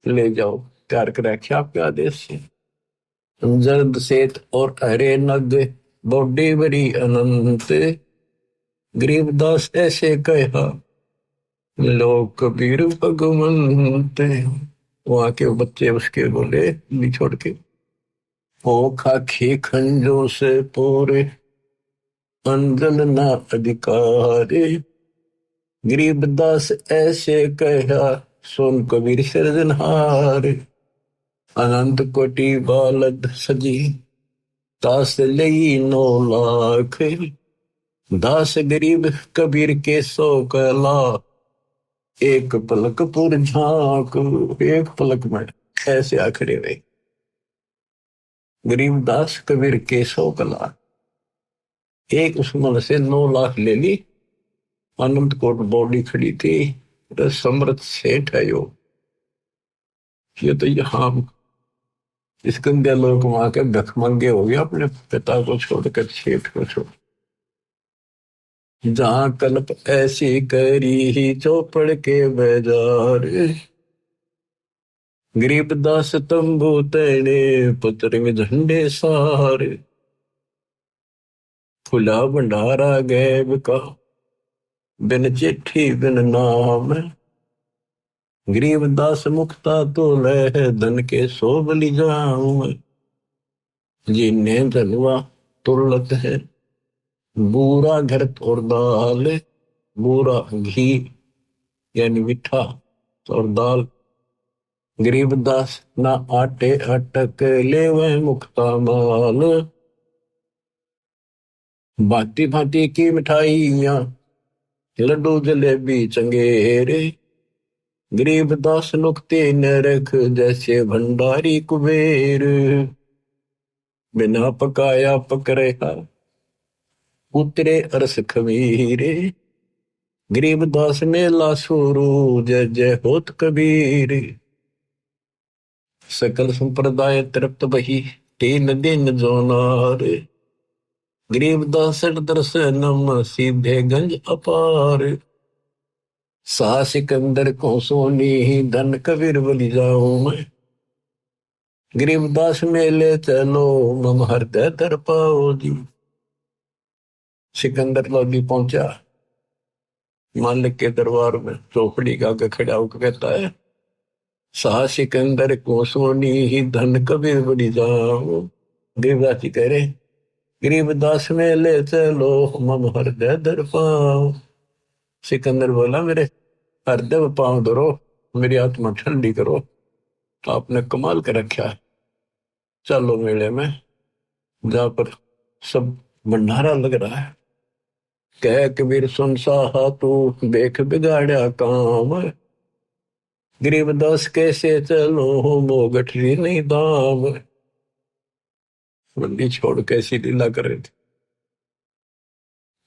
ले जाओ, तैयार कर रखे आपके आदेश से। जर्द सेत और हरे नग, बॉडी भरी अनंत। गरीबदास ऐसे कहा, लो कबीर भगवंत। वहां के बच्चे उसके बोले, नहीं छोड़ के, ओ खाखी खंजो से पूरे, अंजन ना अधिकारे। गरीबदास ऐसे कहा, सोन कबीर सिरजनहार। अनंत कोटि बालद सजी, दास लई 9 लाख। दास गरीब कबीर के 100 कला, एक पलक पुर झांक। एक पलक में ऐसे आखड़े हुए। गरीबदास कबीर के 100 कला, एक उसमन से 9 लाख ले ली। अनंत कोट बॉडी खड़ी थी, समृद्ध सेठ है यो। ये तो यहाँ इस गंदे लोग वहां के भिखमंगे हो गए, अपने पिता को छोड़कर सेठ को छोड़। जहां कल्प ऐसी करी ही चौपड़ के बाजार। गरीबदास तंबू तने, पुत्र में झंडे सार। खुला भंडारा गैब का, बिन चिट्ठी बिन नाम। गरीबदास मुक्ता तो लह, धन के 100 बलि जाऊं। जिन्ने धनवा तुरलत है, बूरा घृत और दाल। बूरा घी यानी मीठा और दाल। गरीबदास ना आटे अटक, ले वह मुक्ता माल। भांति भांति की मिठाइयां, लड्डू जलेबी चंगेरे। गरीबदास नुक्ते न रख, जैसे भंडारी कुबेर। बिना पकाया पक रहा, उतरे अरस खमीरे। गरीबदास मेला शुरू, जय जय होत कबीर। सकल संप्रदाय तृप्त बही, 3 दिन जो नार। गरीबदास दर्शनम, सीधे गंज अपार। सा सिकंदर को सोनी, धन कबीर बलि जाऊं मैं। गरीबदास मेले चलो, मम हृदय दर पाओ जी। सिकंदर लोधी पहुंचा मालिक के दरबार में, चौपड़ी का आगे खड़ा होकर कहता है, सा सिकंदर को सोनी ही, धन कबीर बलि जाऊं। गरीबदास जी कह रहे, गरीबदास मेले चलो, मम हृदय दर पाओ। सिकंदर बोला, मेरे हृदय में पांव धरो, मेरी आत्मा ठंडी करो। तो आपने कमाल कर रखा है, चलो मेले में, जहां पर सब भंडारा लग रहा है। कह कबीर सुन साहा तू, देख बिगाड़ा काम। गरीबदास कैसे चलो, मो गठरी नहीं दाम। मंडी छोड़ कैसी लीला कर रहे थे।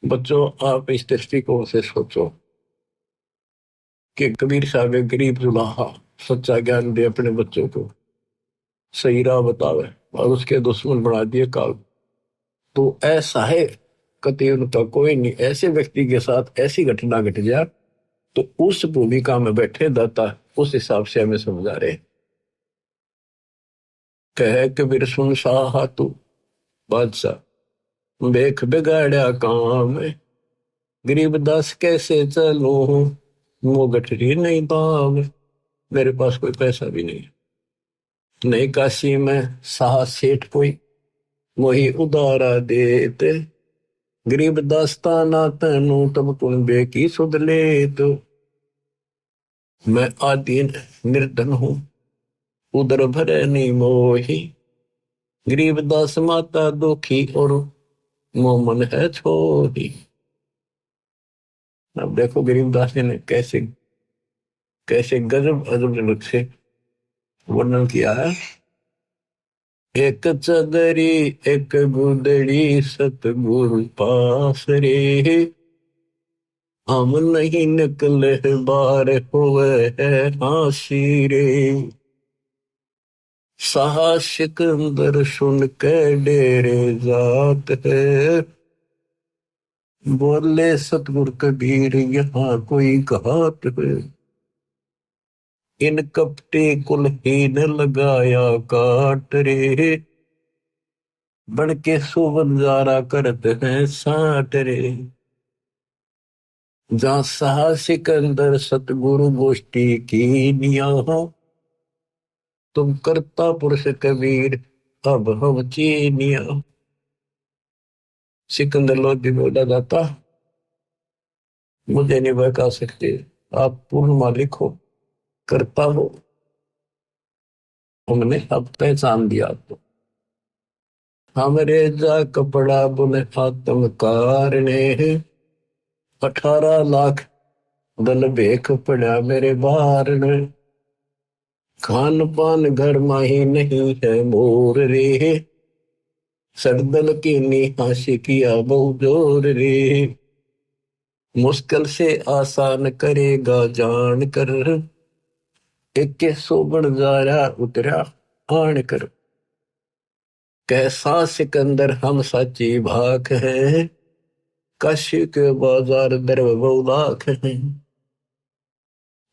बच्चों, आप इस दृष्टिकोण से सोचो कि कबीर साहब एक गरीब जुलाहा सच्चा ज्ञान दे अपने बच्चों को, सही राह बतावे, और उसके दुश्मन बना दिए काल। तो ऐसा है, कति उनका कोई नहीं। ऐसे व्यक्ति के साथ ऐसी घटना घट जाए, तो उस भूमिका में बैठे दाता उस हिसाब से हमें समझा रहे। कह कबीर सुन साहा तू, बादशाह देख बिगाड़ा काम। गरीबदास कैसे चलो, वो गठरी नहीं दाम। मेरे पास कोई पैसा भी नहीं, नई काशी में साह सेठ कोई, वही उदारा देते। गरीबदास ताना तनु, तब तुम बेकी सुध ले। तो मैं आदीन निर्धन हूं, उदर भरे नहीं मोही। गरीबदास माता दुखी, और मोमन है छोही। अब देखो गरीबदास जी ने कैसे कैसे गजब अजब से वर्णन किया है। एक चदरी एक गुदड़ी सतगुरु पास रे, हम नहीं निकले बार हुए है हासी रे। साहा सिकंदर सुन के डेरे जात है, बोले सतगुरु कबीर यहाँ कोई घात है। इन कपटे कुलहीन लगाया काट रे, बन के सुबंजारा करते हैं साट रे। जहाँ साहा सिकंदर सतगुरु गोष्ठी की निया हो, तुम करता पुरुष कबीर अब हम चीनिया। सिकंदर लोधी बोला जाता, मुझे नहीं बहका सकते, आप पूर्ण मालिक हो, करता हो, हमने अब पहचान दिया आपको। हमरे जा कपड़ा बुने आत्मकार ने, 18 लाख दल भेख पड़ा मेरे बार ने। खान पान घर माही नहीं है मोर रे, सरदल की निहासी किया बहु जोर रे। मुश्किल से आसान करेगा जान कर, एक सोबन जारा उतरा आन कर। कैसा सिकंदर हम सच्ची भाख है, काशी के बाजार दर बहुलाख है।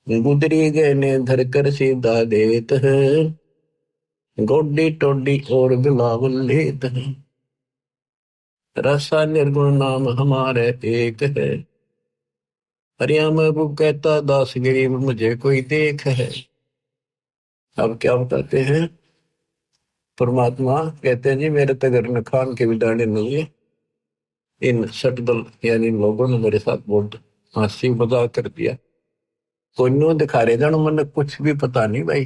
गुदरी गए ने धर कर सीधा देत है, गोडी टोडी और बिलावल लेत है। रसा निर्गुण नाम हमारे एक है, हरिया महबूब कहता दास गरीब मुझे कोई देख है। अब क्या बताते हैं, परमात्मा कहते हैं जी मेरे तगर खान के भी दाने नहीं है। इन सटदल यानी इन लोगों ने मेरे साथ बहुत हंसी मजाक कर दिया। कोई नो दिखा रहे जानो मन कुछ भी पता नहीं भाई।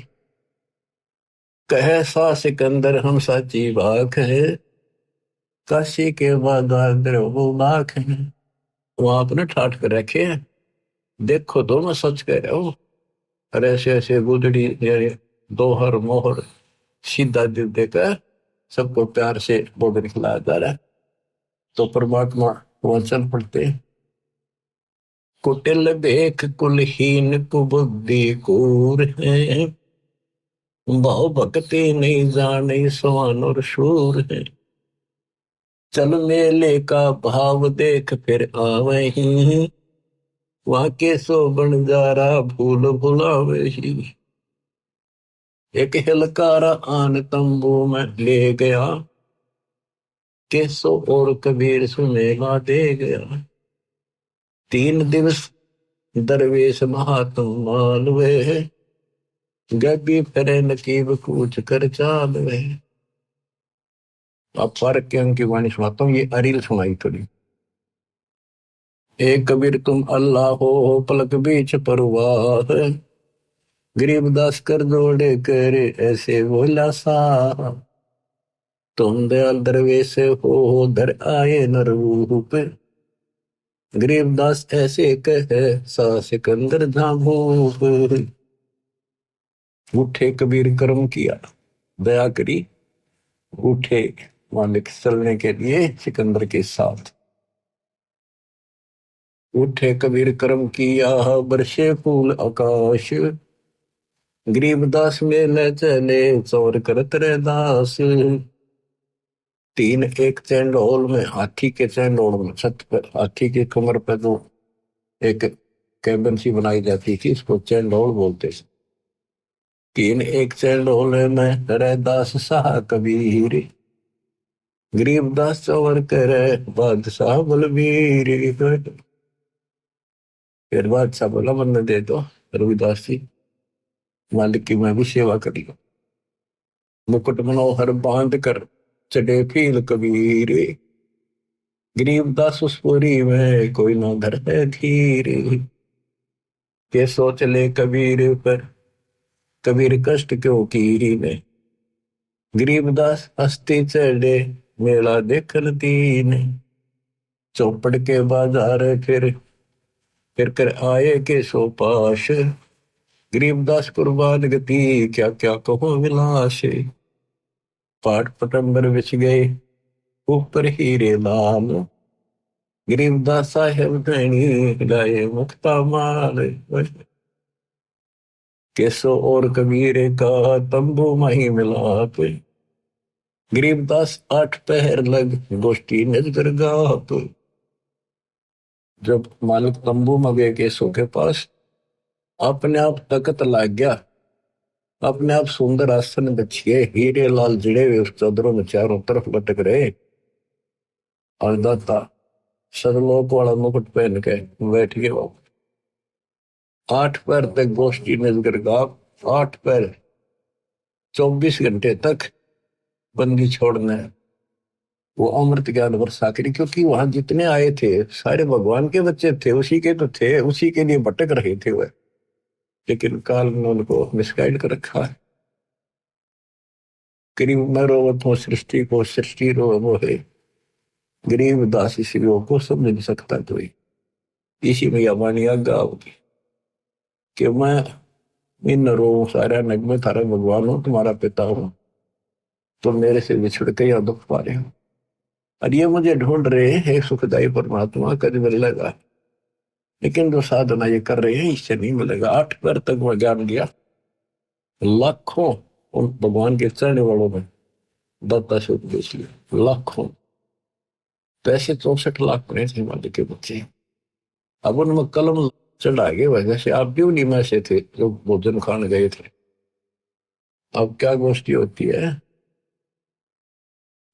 कहे सा सिकंदर हम साची बाख है, काशी के बाजार वो बाख है। वहां अपने ठाठ कर रखे हैं, देखो दो मैं सच कह रहा हूँ। और ऐसे ऐसे गुदड़ी यानी दोहर मोहर सीधा दिल देकर सबको प्यार से बोल खिलाया जा रहा है। तो परमात्मा वहां चल पड़ते हैं। कुटिल देख कुलहीन कुबुद्धि कूर है, भाव भक्ति नहीं जाने सवान और शूर है। चल मेले का भाव देख फिर आवे ही, वहां के सो बन जा रहा भूल भुलावे ही। एक हिलकारा आन तंबू में ले गया, केसो और कबीर सुनेगा दे गया। 3 दिवस दरवेश महात्म मालवे, गबी फिरे नकीब कूच कर चालवे। अब फर्क के अंक की वाणी सुनाता हूँ, ये अरील सुनाई थोड़ी। एक कबीर तुम अल्लाह हो पलक बीच परवाह, गरीबदास कर जोड़े करे ऐसे बोला सा। तुम दयाल दरवेश हो धर आए न रूप, गरीबदास ऐसे कहे सा सिकंदर झाभूप। उठे कबीर कर्म किया दया करी, उठे मालिक चलने के लिए सिकंदर के साथ। उठे कबीर कर्म किया बरसे फूल आकाश, गरीबदास में ले चले चौर करत रे दास। 3 एक चैंडोल में, हाथी के चैंडोल में, छत पर हाथी के कमर पर जो एक कैबिन सी बनाई जाती थी इसको चैंडोल बोलते थे। 3 एक चैंडोल में रे दास शाह कबीर, गरीबदास चौर करे बादशाह बलबीर। फिर बादशाह बोला मन दे दो रविदास जी, मालिक की मैं भी सेवा करी। मुकुट मनोहर बांध कर चढ़े फील कबीर, गरीबदास उस पुरी में कोई ना धर है धीर। के सोच ले कबीर पर कबीर कष्ट क्यों कीरी ने, गरीबदास हस्ती चढ़े मेला देखल दीन। चौपड़ के बाजार फिर कर आए के सो पाश, गरीबदास कुर्बान गति क्या क्या कहो विलास। पाठ पटंबर बिछ गए ऊपर हीरे लाल, गरीबदास साहेब धनी लाए मुक्ता माल। केसो और कबीर का तंबू माही मिलाप, गरीबदास आठ पहर लग गोष्ठी नजर गाप। जब मालिक तंबू में गए केसो के पास, अपने आप तकत लाग गया, अपने आप सुंदर आसन बिछिए हीरे लाल जिड़े हुए उस चादरों में चारों तरफ लटक रहे, और दाता सदलोक वाला मुकुट पहन के बैठ गए वो। आठ पैर तक गोष्ठी नजर गाप, आठ पैर 24 घंटे तक बंदी छोड़ना है। वो अमृत ज्ञान वर्षा करी, क्योंकि वहां जितने आए थे सारे भगवान के बच्चे थे, उसी के तो थे, उसी के लिए भटक रहे थे वह। लेकिन काल ने उनको मिसगाइड कर रखा है। गरीब मैं रोवत हूँ सृष्टि को, सृष्टि रो वो है, गरीब दास इसी को समझ नहीं सकता कोई। इसी में यह वाणी आज्ञा होगी कि मैं इन रो सारा नग में थारा भगवान हूं, तुम्हारा पिता हूं, तो मेरे से बिछड़ के या दुख पा रहे हो, और ये मुझे ढूंढ रहे हैं सुखदायी परमात्मा, कभी मिलेगा। लेकिन जो साधना ये कर रहे हैं इससे नहीं मिलेगा। आठ पैर तक वह ज्ञान दिया, लाखों उन भगवान के चढ़ने वालों में दत्ता से उपदेश लिया, लाखों। तो ऐसे 64 लाख पड़े थे हिमालय के बच्चे। अब उनमें कलम चढ़ा गए वजह से आप भी उन्हीं में से थे जो भोजन खाने गए थे। अब क्या गोष्ठी होती है,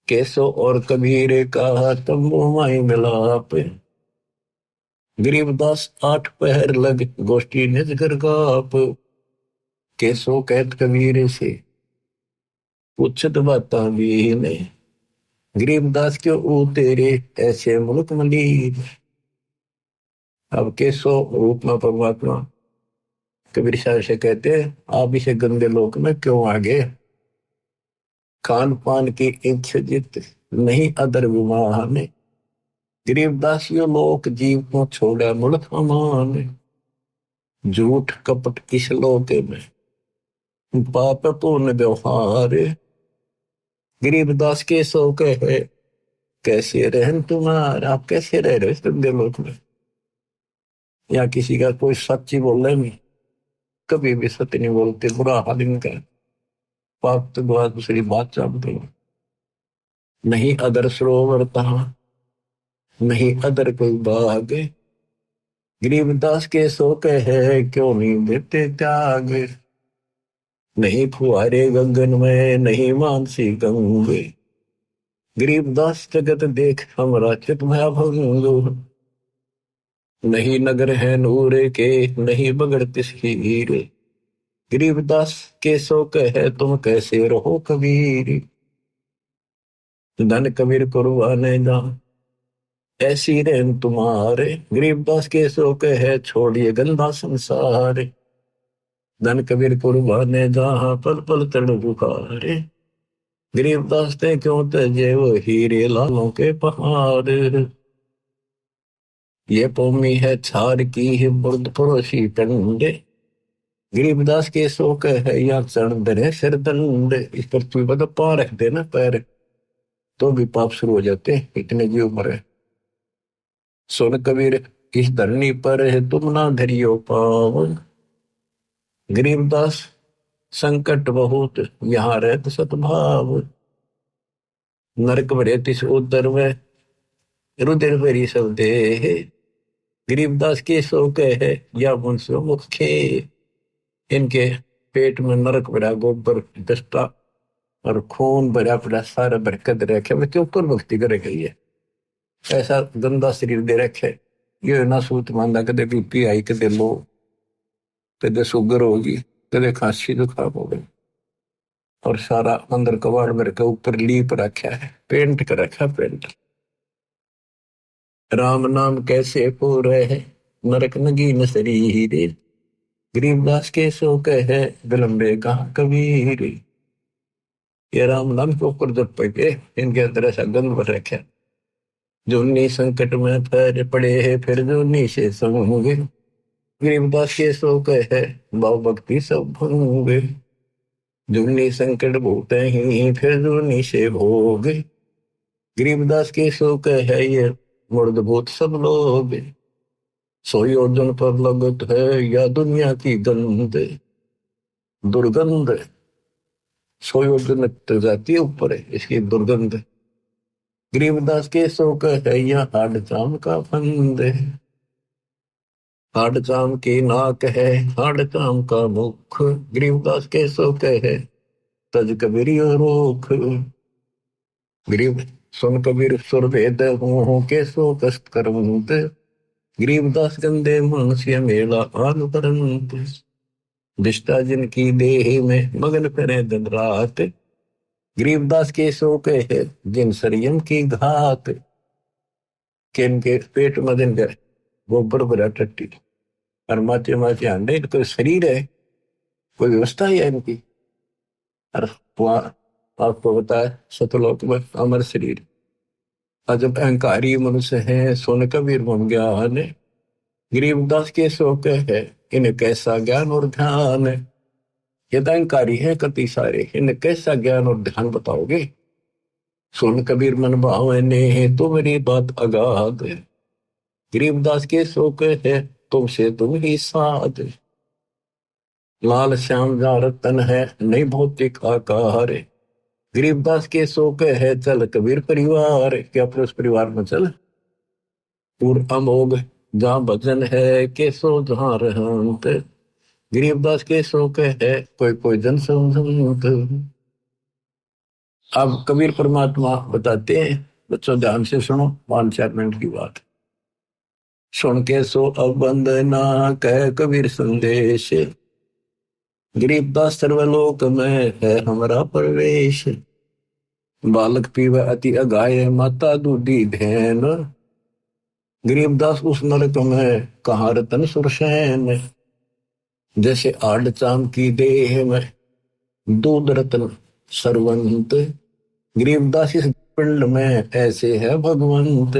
केसो और कबीर का तंबू माई मिलाप, गरीबदास आठ पहर लग गोष्ठी निज घर गाप। केसो कहत कबीर से पूछत बाता भी ने, गरीबदास क्यों ऊ तेरे ऐसे मुल्क मलीन। अब केसो रूप में परमात्मा कबीर साहब से कहते आप इसे गंदे लोक में क्यों आ गए, खान पान की इच्छा जित नहीं अदर विमान, गरीबदास यो लोक जीव को छोड़ा मुल्क अमान। झूठ कपट इस लोक में पाप पूर्ण व्यवहार, गरीबदास के सो कहे कैसे रहन तुम्हारा। आप कैसे रह रहे हो गंदे लोक में, या किसी का कोई सच्ची बोल रहे नहीं, कभी भी सत्य नहीं बोलते, बुरा हाल इनका, पाप तो बात दूसरी बात चाहते हो। नहीं अदर सरोवर तहा नहीं अदर कोई बाग, गरीबदास के सो कहे क्यों नहीं देते त्याग। नहीं फुहारे गगन में नहीं मानसी गंगे, गरीबदास जगत देख हमरा चित में भंग। नहीं नगर है नूरे के नहीं बगड़ती हीर, गरीबदास के सो कहे तुम कैसे रहो कबीर। धन कबीर कुर्बाने जा ऐसी रहन तुम्हारे, गरीबदास के सो कहे छोड़िए गंदा संसार। धन कबीर कुर्बाने जहां पल पल तड़ बुखारे, गरीबदास ते क्यों तजे वो हीरे लालों के पहाड़। ये पौमी है छार की है बुर्द पड़ोसी टंडे, गरीबदास के सो कहे या चरण दरे सिर दंड। इस पृथ्वी पर तो पांव रख देना पैर तो भी पाप शुरू हो जाते, इतने जीव मरे। सुन कबीर इस धरनी पर है तुम ना धरियो पाव, गरीबदास संकट बहुत यहाँ रहत सतभाव। नरक भरे तिस उदर में रुधिर भरी सब देह, गरीबदास के सो कहे या मुंसो मुख खे। इनके पेट में नरक भरा गोबर दस्ता और खून भरा पड़ा सारा बरकत रखे, मैं क्यों कर भक्ति करे गई है। ऐसा गंदा शरीर दे रखे, ये ना सूत मांदा कदे बीपी आई, कदे लो, कदे शुगर होगी, कदे खांसी जुकाम हो गई, और सारा अंदर कबाड़ भर के ऊपर लीप रखा है, पेंट कर रखा पेंट। राम नाम कैसे पूरे है नरक नगीन शरीर, गरीबदास के सो कहे विलंबे कहा कबीर। ये राम नाम के ऊपर जब पड़े इनके अंदर ऐसा गंध भर रखा, जो नी संकट में पैर पड़े है फिर जो नी से संगे, गरीबदास के सो कहे भाव भक्ति सब भंगे। जुगनी संकट भूत ही फिर जुगनी से भोग। गरीबदास के शोक है ये मुर्दभूत सब लोग। सोई अर्जुन पर लगत है या दुनिया की गंध दुर्गंध। सोई अर्जुन तक जाती है ऊपर है इसकी दुर्गंध। गरीबदास के शोक है या हाड चाम का फंद। हाड चाम की नाक है हाड चाम का मुख। गरीबदास के शोक है तज कबीर रोख। गरीब सुन कबीर सुर भेद हो के सो कष्ट करवंत। गरीबदास गंदे मनुष्य मेला आग परंत। दिष्टा जिनकी देह में मगन करे दिन रात। गरीबदास के शोक है जिन संयम की घात। किन के पेट में दिन कर गोबर भरा टट्टी और माचे माचे अंडे। कोई शरीर है कोई व्यवस्था है इनकी। और वहां आपको बताया सतलोक में अमर शरीर। और जब अहंकारी मनुष्य है सोन कबीर मन ज्ञान। गरीबदास के शोक है इन्हें कैसा ज्ञान और ध्यान। ये तो अहंकारी है कति सारे इन्हें कैसा ज्ञान और ध्यान बताओगे। सोन कबीर मन भावने तो मेरी बात अगाध। गरीबदास के शोक है तुमसे तुम ही साध। लाल श्याम जा रतन है नहीं भौतिक आकार। गरीबदास के शोक है चल कबीर परिवार। क्या अपने उस परिवार में चल। पूर्व अमोघ जहाँ भजन है के सो जहाँ रहंत। गरीबदास के शोक है कोई कोई जन समझंत। अब कबीर परमात्मा बताते हैं बच्चों ध्यान से सुनो 5-4 मिनट की बात। सुन के सो अब वंदना कह कबीर संदेश। गरीबदास सर्वलोक में है हमारा प्रवेश। बालक पीवे अति अगाय माता दूधी धैन। गरीबदास उस नरक में कहाँ रतन सुरसैन। जैसे आड़ चाम की देह में दूध रतन सरवंत। गरीबदास इस पिंड में ऐसे है भगवंत।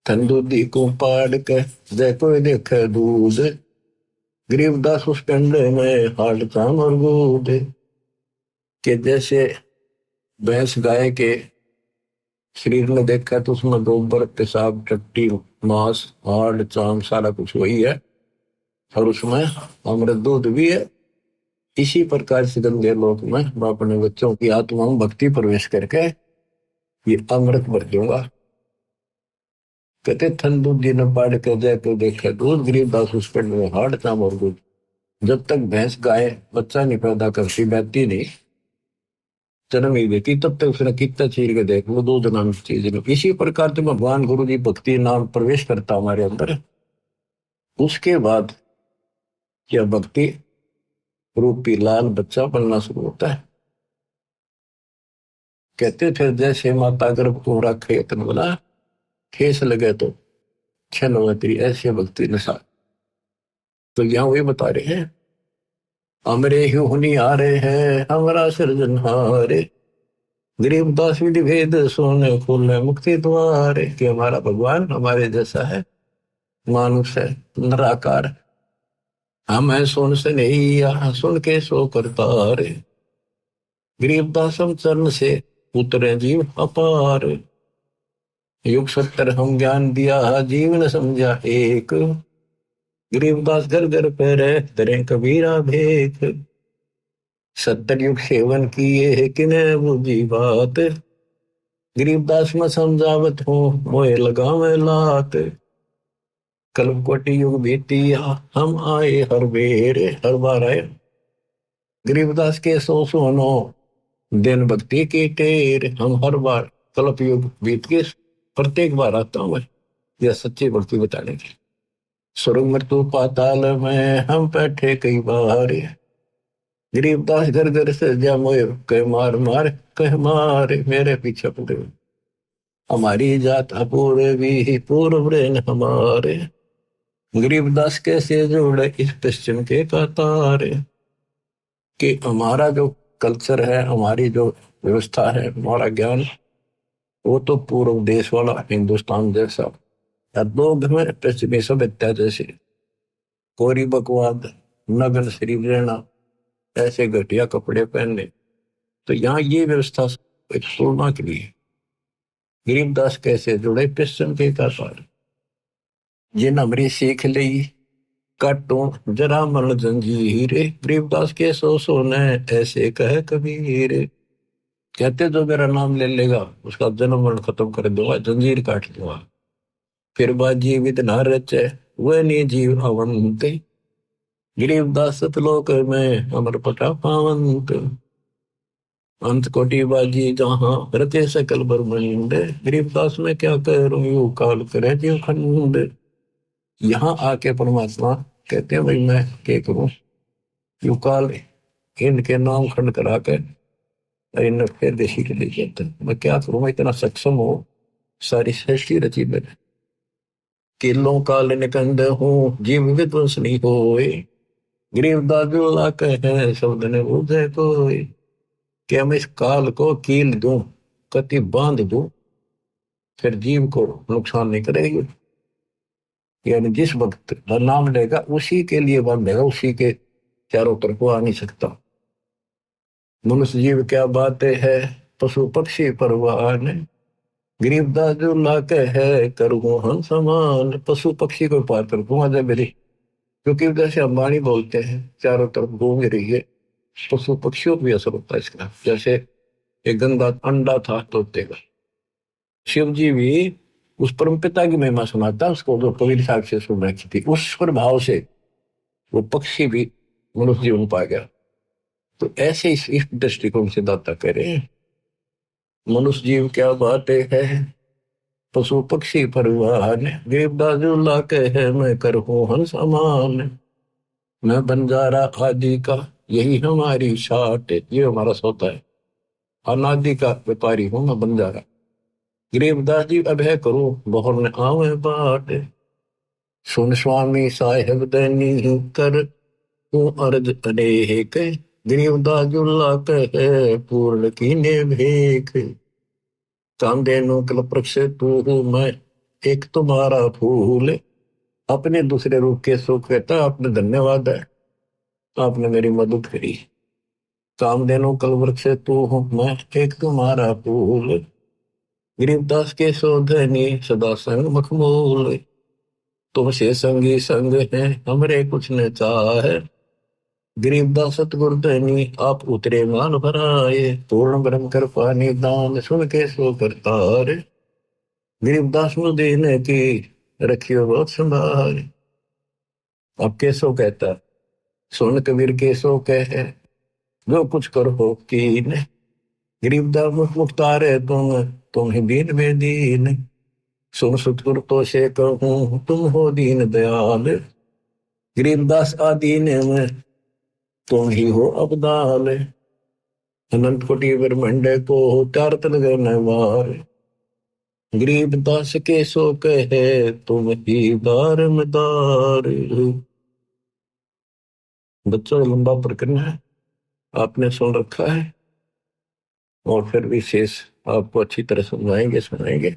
तंदूदी को पाड़ के जय कोई देखे दूध। गरीबदास उस पिंड में हाड़ चाम और दूध। के जैसे भैंस गाय के शरीर में देखा तो उसमें गोबर पेशाब टट्टी मांस हाड़ चाम सारा कुछ वही है और उसमें अमृत दूध भी है। इसी प्रकार से गंगे लोक में मैं अपने बच्चों की आत्मा में भक्ति प्रवेश करके ये अमृत भर दूंगा। कहते थन दूध जी ने पाड़ कर जाए तो देखा दूध। गरीबदास उस पिंड में हाड़ चाम और दूध। जब तक भैंस गाय बच्चा नहीं पैदा करती बैठती नहीं जन्म ही देती तब तक उसने कितना चीर के देख लो दूध नाम चीज। इसी प्रकार से भगवान गुरु जी भक्ति नाम प्रवेश करता हमारे अंदर। उसके बाद यह भक्ति रूपी लाल बच्चा बनना शुरू होता है। कहते थे जैसे माता गर्भ को रखे तन बोला ठेस लगे तो छनवती ऐसे भक्ति नशा। तो यहाँ वही बता रहे हैं हमरे ही हुनी आ रहे हैं हमारा सृजनहारे। गरीबदास विधि भेद सोने खोलने मुक्ति द्वार। कि हमारा भगवान हमारे जैसा है मानुष है निराकार। हम है सुन से नहीं यहाँ सुन के सो करता रे। गरीबदास हम चरण से उतरे जीव अपार। युग 70 हम ज्ञान दिया जीवन समझा एक। गरीबदास घर घर पे रहे तरे कबीरा भेख। 70 युग सेवन किए है किने बुझी बात। गरीबदास में समझावत हो मोए लगा में लात। कल्प कोटि युग बीतिया हम आए हर बेर हर बार आए। गरीबदास के सोनो दिन भक्ति की टेर। हम हर बार कल्प युग बीत के प्रत्येक बार आता हूं मैं यह सच्ची भक्ति बताने की। स्वर्ग मृत्यु पाताल में हम बैठे कई बार। गरीबदास घर घर से जा मोए कह मार मार कह मार मेरे पीछे पड़े। हमारी जात अपूर्वी पूर्व हमारे। गरीबदास कैसे जोड़े इस पश्चिम के कतार। कि हमारा जो कल्चर है हमारी जो व्यवस्था है हमारा ज्ञान वो तो पूर्व देश वाला हिंदुस्तान जैसा या लोग में पश्चिमी सभ्यता जैसे कोरी बकवाद नगन शरीफ रहना ऐसे घटिया कपड़े पहनने। तो यहाँ ये व्यवस्था एक तुलना के लिए गरीबदास कैसे जुड़े पिस्टन के का सार जिन हमरी सीख ली काटो जरा मन जंजीर, गरीबदास के सो ने ऐसे कहे कबीर। कहते जो मेरा नाम ले लेगा उसका जन्म मरण खत्म कर दूंगा, जंजीर काट दूंगा। फिर बात जीवित न रचे वह नहीं जीव अवंत, गरीबदास सतलोक में अमर पटा पावंत। अंत कोटि बाजी जहां रचे सकल ब्रह्मांड, गरीबदास में क्या करूं यू काल करे जीव खंड। यहाँ आके परमात्मा कहते हैं भाई मैं क्या करूं, यू काल इनके नाम खंड करा कर इन फिर देशी के लिए कहते हैं मैं क्या करूं, मैं इतना सक्षम हो सारी सृष्टि रची मैंने। किलों काल निकंद हूँ जीव विध्वंस नहीं होए, गरीबदास जो ला कहे शब्द ने बुझे कोई। कि मैं इस काल को कील दूं कति बांध दूं फिर जीव को नुकसान नहीं करेगी। यानी जिस वक्त नाम लेगा उसी के लिए बांधेगा, उसी के चारों तरफ आ नहीं सकता। मनुष्य जीव क्या बातें है पशु पक्षी परवान, गरीबदास जो लाके है करूँ हम समान। पशु पक्षी को पार कर दूंगा जब मेरी, क्योंकि जैसे अंबानी बोलते हैं चारों तरफ घूम रही है, पशु पक्षियों को भी असर होता है इसका। जैसे एक गंदा अंडा था तोते का, शिव जी भी उस परम पिता की महिमा सुनाता उसको जो पवित्र साहब से सुन रखी थी, उस प्रभाव से वो पक्षी भी मनुष्य जीवन पा गया। तो ऐसे इस दृष्टिकोण से दाता कह रहे हैं मनुष्य जीव क्या बातें है पशु पक्षी परिवार, गरीबदास जो लाके है मैं करूँ हन समान। मैं बंजारा आदि का यही हमारी शाट, ये हमारा सोता है। अनादि का व्यापारी हूं मैं बंजारा, गरीबदास जी अब है करो बहुर ने आवे बाट। सुन स्वामी साहेब दैनी कर तू अर्ज अनेक, गरीबदास जुल्ला कहे पूर्ण कीने भेख। चांदे नो कल प्रक्ष तू हूं मैं एक तुम्हारा फूल, अपने दूसरे रूप के सुख कहता आपने धन्यवाद है, आपने मेरी मदद करी। कामधेनु कल वृक्ष तू हूं मैं एक तुम्हारा फूल, गरीबदास के शोधनी सदा संग मखमूल। तुमसे संगी संग है हमरे कुछ न चाहे, गरीबदास सतगुरधनी आप उतरे मान भराए। पूर्ण ब्रह्म कृपा निदान सुन के सो करतार, गरीबदास नु देने की रखियो बहुत संभाल। अब कैसो कहता सुन कबीर कैसो कहे जो कुछ करो कीन, गरीबदास मुख मुख्तार है तुम ही दीन में दीन। सुन सतगुरु तो से कहूं तुम हो दीन दयाल, गरीबदास आदीन में तुम ही हो अबदाल। अनंत कोटि ब्रह्मांड को चार तन गणवार, गरीबदास के सो कहे तुम ही दारमदार। बच्चों लंबा प्रकरण है आपने सुन रखा है और फिर विशेष आपको अच्छी तरह सुनाएंगे।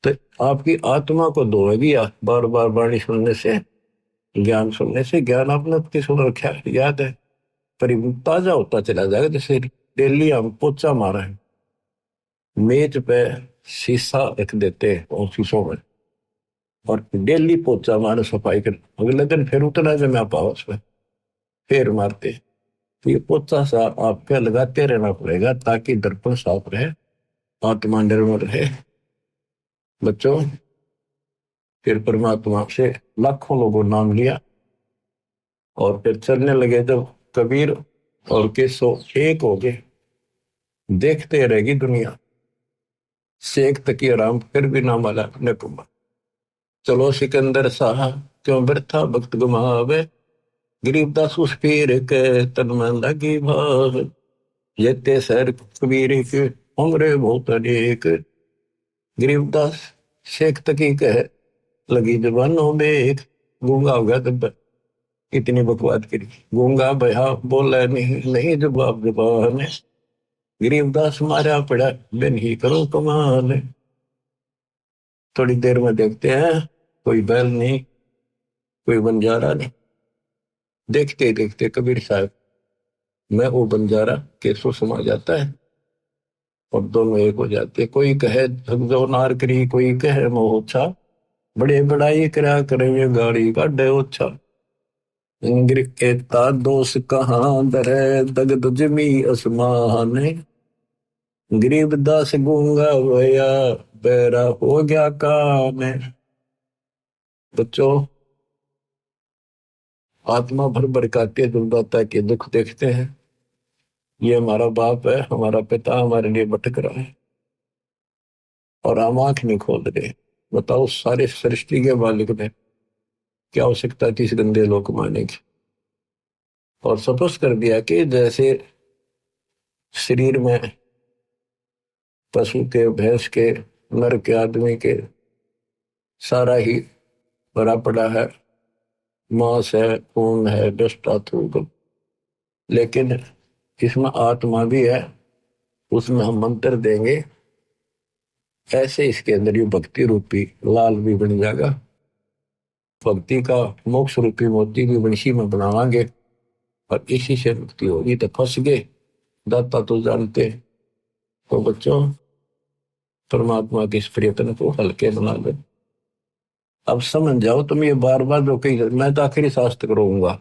तो आपकी आत्मा को धोएगी बार बार वाणी सुनने से, ज्ञान सुनने से। ज्ञान आपने अपनी सुन रखा है याद है, पर ताजा होता चला जाएगा। जैसे डेली हम पोचा मारा है, मेज पे शीशा रख देते हैं ऑफिसों में और डेली पोचा मारे सफाई कर, अगले दिन फिर उतना जमा पाओ उस पर फिर मारते। तो ये पोचा सा आपके लगाते रहना पड़ेगा ताकि दर्पण साफ रहे, आत्मा निर्मल रहे। बच्चों फिर परमात्मा से लाखों लोगों नाम लिया और फिर चलने लगे जब कबीर और केसो एक हो गए। देखते रहेगी दुनिया शेख तकी आराम फिर भी ना माला अपने कुमार। चलो सिकंदर शाह क्यों व्यर्था भक्त गुमावे, गरीबदास उस पीर के तन में लगी भाव। जेते सर कबीर के उम्र बहुत अनेक, गरीबदास शेख तकी कह लगी जबानों में एक। गूंगा हो गया तब इतनी बकवाद करी, गूंगा भया बोला नहीं जवाब जबान। गरीबदास मारा पड़ा बिन ही करो कमाल। थोड़ी देर में देखते हैं कोई बैल नहीं कोई बंजारा नहीं। देखते देखते कबीर साहब मैं वो बंजारा केसो समा जाता है और दोनों एक हो जाते। कोई कहे जो नार करी, कोई कहे मोहछा, बड़े बड़ाई करा करे गाड़ी काढ़े ओछा। इंग्र एता दोष कहाँ दरे, दगद जमी आसमान। गरीब दास गूंगा भया, बेरा हो गया काम। बच्चों, आत्मा भर भर काटे दुर्दाता के दुख देखते हैं। ये हमारा बाप है, हमारा पिता हमारे लिए भटक रहा है और हम आंख नहीं खोल रहे। बताओ, सारे सृष्टि के मालिक ने क्या आवश्यकता थी इस गंदे लोक मारने की। और सपोज कर दिया कि जैसे शरीर में पशु के, भैंस के, नर के, आदमी के सारा ही भरा पड़ा है, मांस है, खून है, दृष्टा थूक, लेकिन इसमें आत्मा भी है। उसमें हम मंत्र देंगे, ऐसे इसके अंदर ये भक्ति रूपी लाल भी बन जाएगा। भक्ति का मोक्ष रूपी मोती भी बंशी में बनावांगे और इसी से मुक्ति होगी। तो फंस गए, दाता तो जानते। तो बच्चों, परमात्मा के इस प्रयत्न को हल्के बना दो। अब समझ जाओ, तुम ये बार बार जो कही, मैं तो आखिरी शास्त्र करूंगा,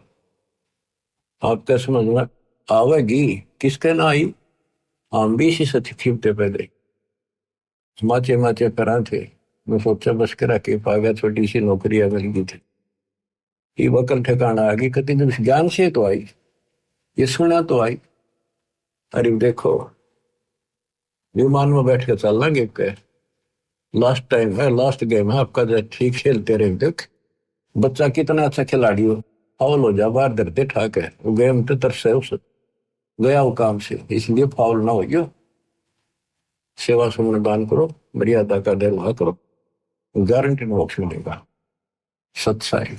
आपके समझ में आवेगी। किसके ना आई, हम भी इसी से खींचते पहले माचे माचे करा थे। मैं सोचा बस करा के पा गया, छोटी सी नौकरी मिल गई थी। ये वकल ठिकाना आ गई, कति दिन ज्ञान से तो आई, ये सुना तो आई। अरे देखो, विमान में बैठ के चलना गिप के, लास्ट टाइम है, लास्ट गेम है आपका, जो ठीक खेलते रहे। देख बच्चा कितना अच्छा खिलाड़ी हो, फाउल हो जा, बाहर धरते ठाक है, वो गेम तो तरस है, उस गया वो काम से, इसलिए फाउल ना हो। सेवा सुमन दान करो, मर्यादा का निर्वाह करो, गारंटी मोक्ष मिलेगा। सत्साई।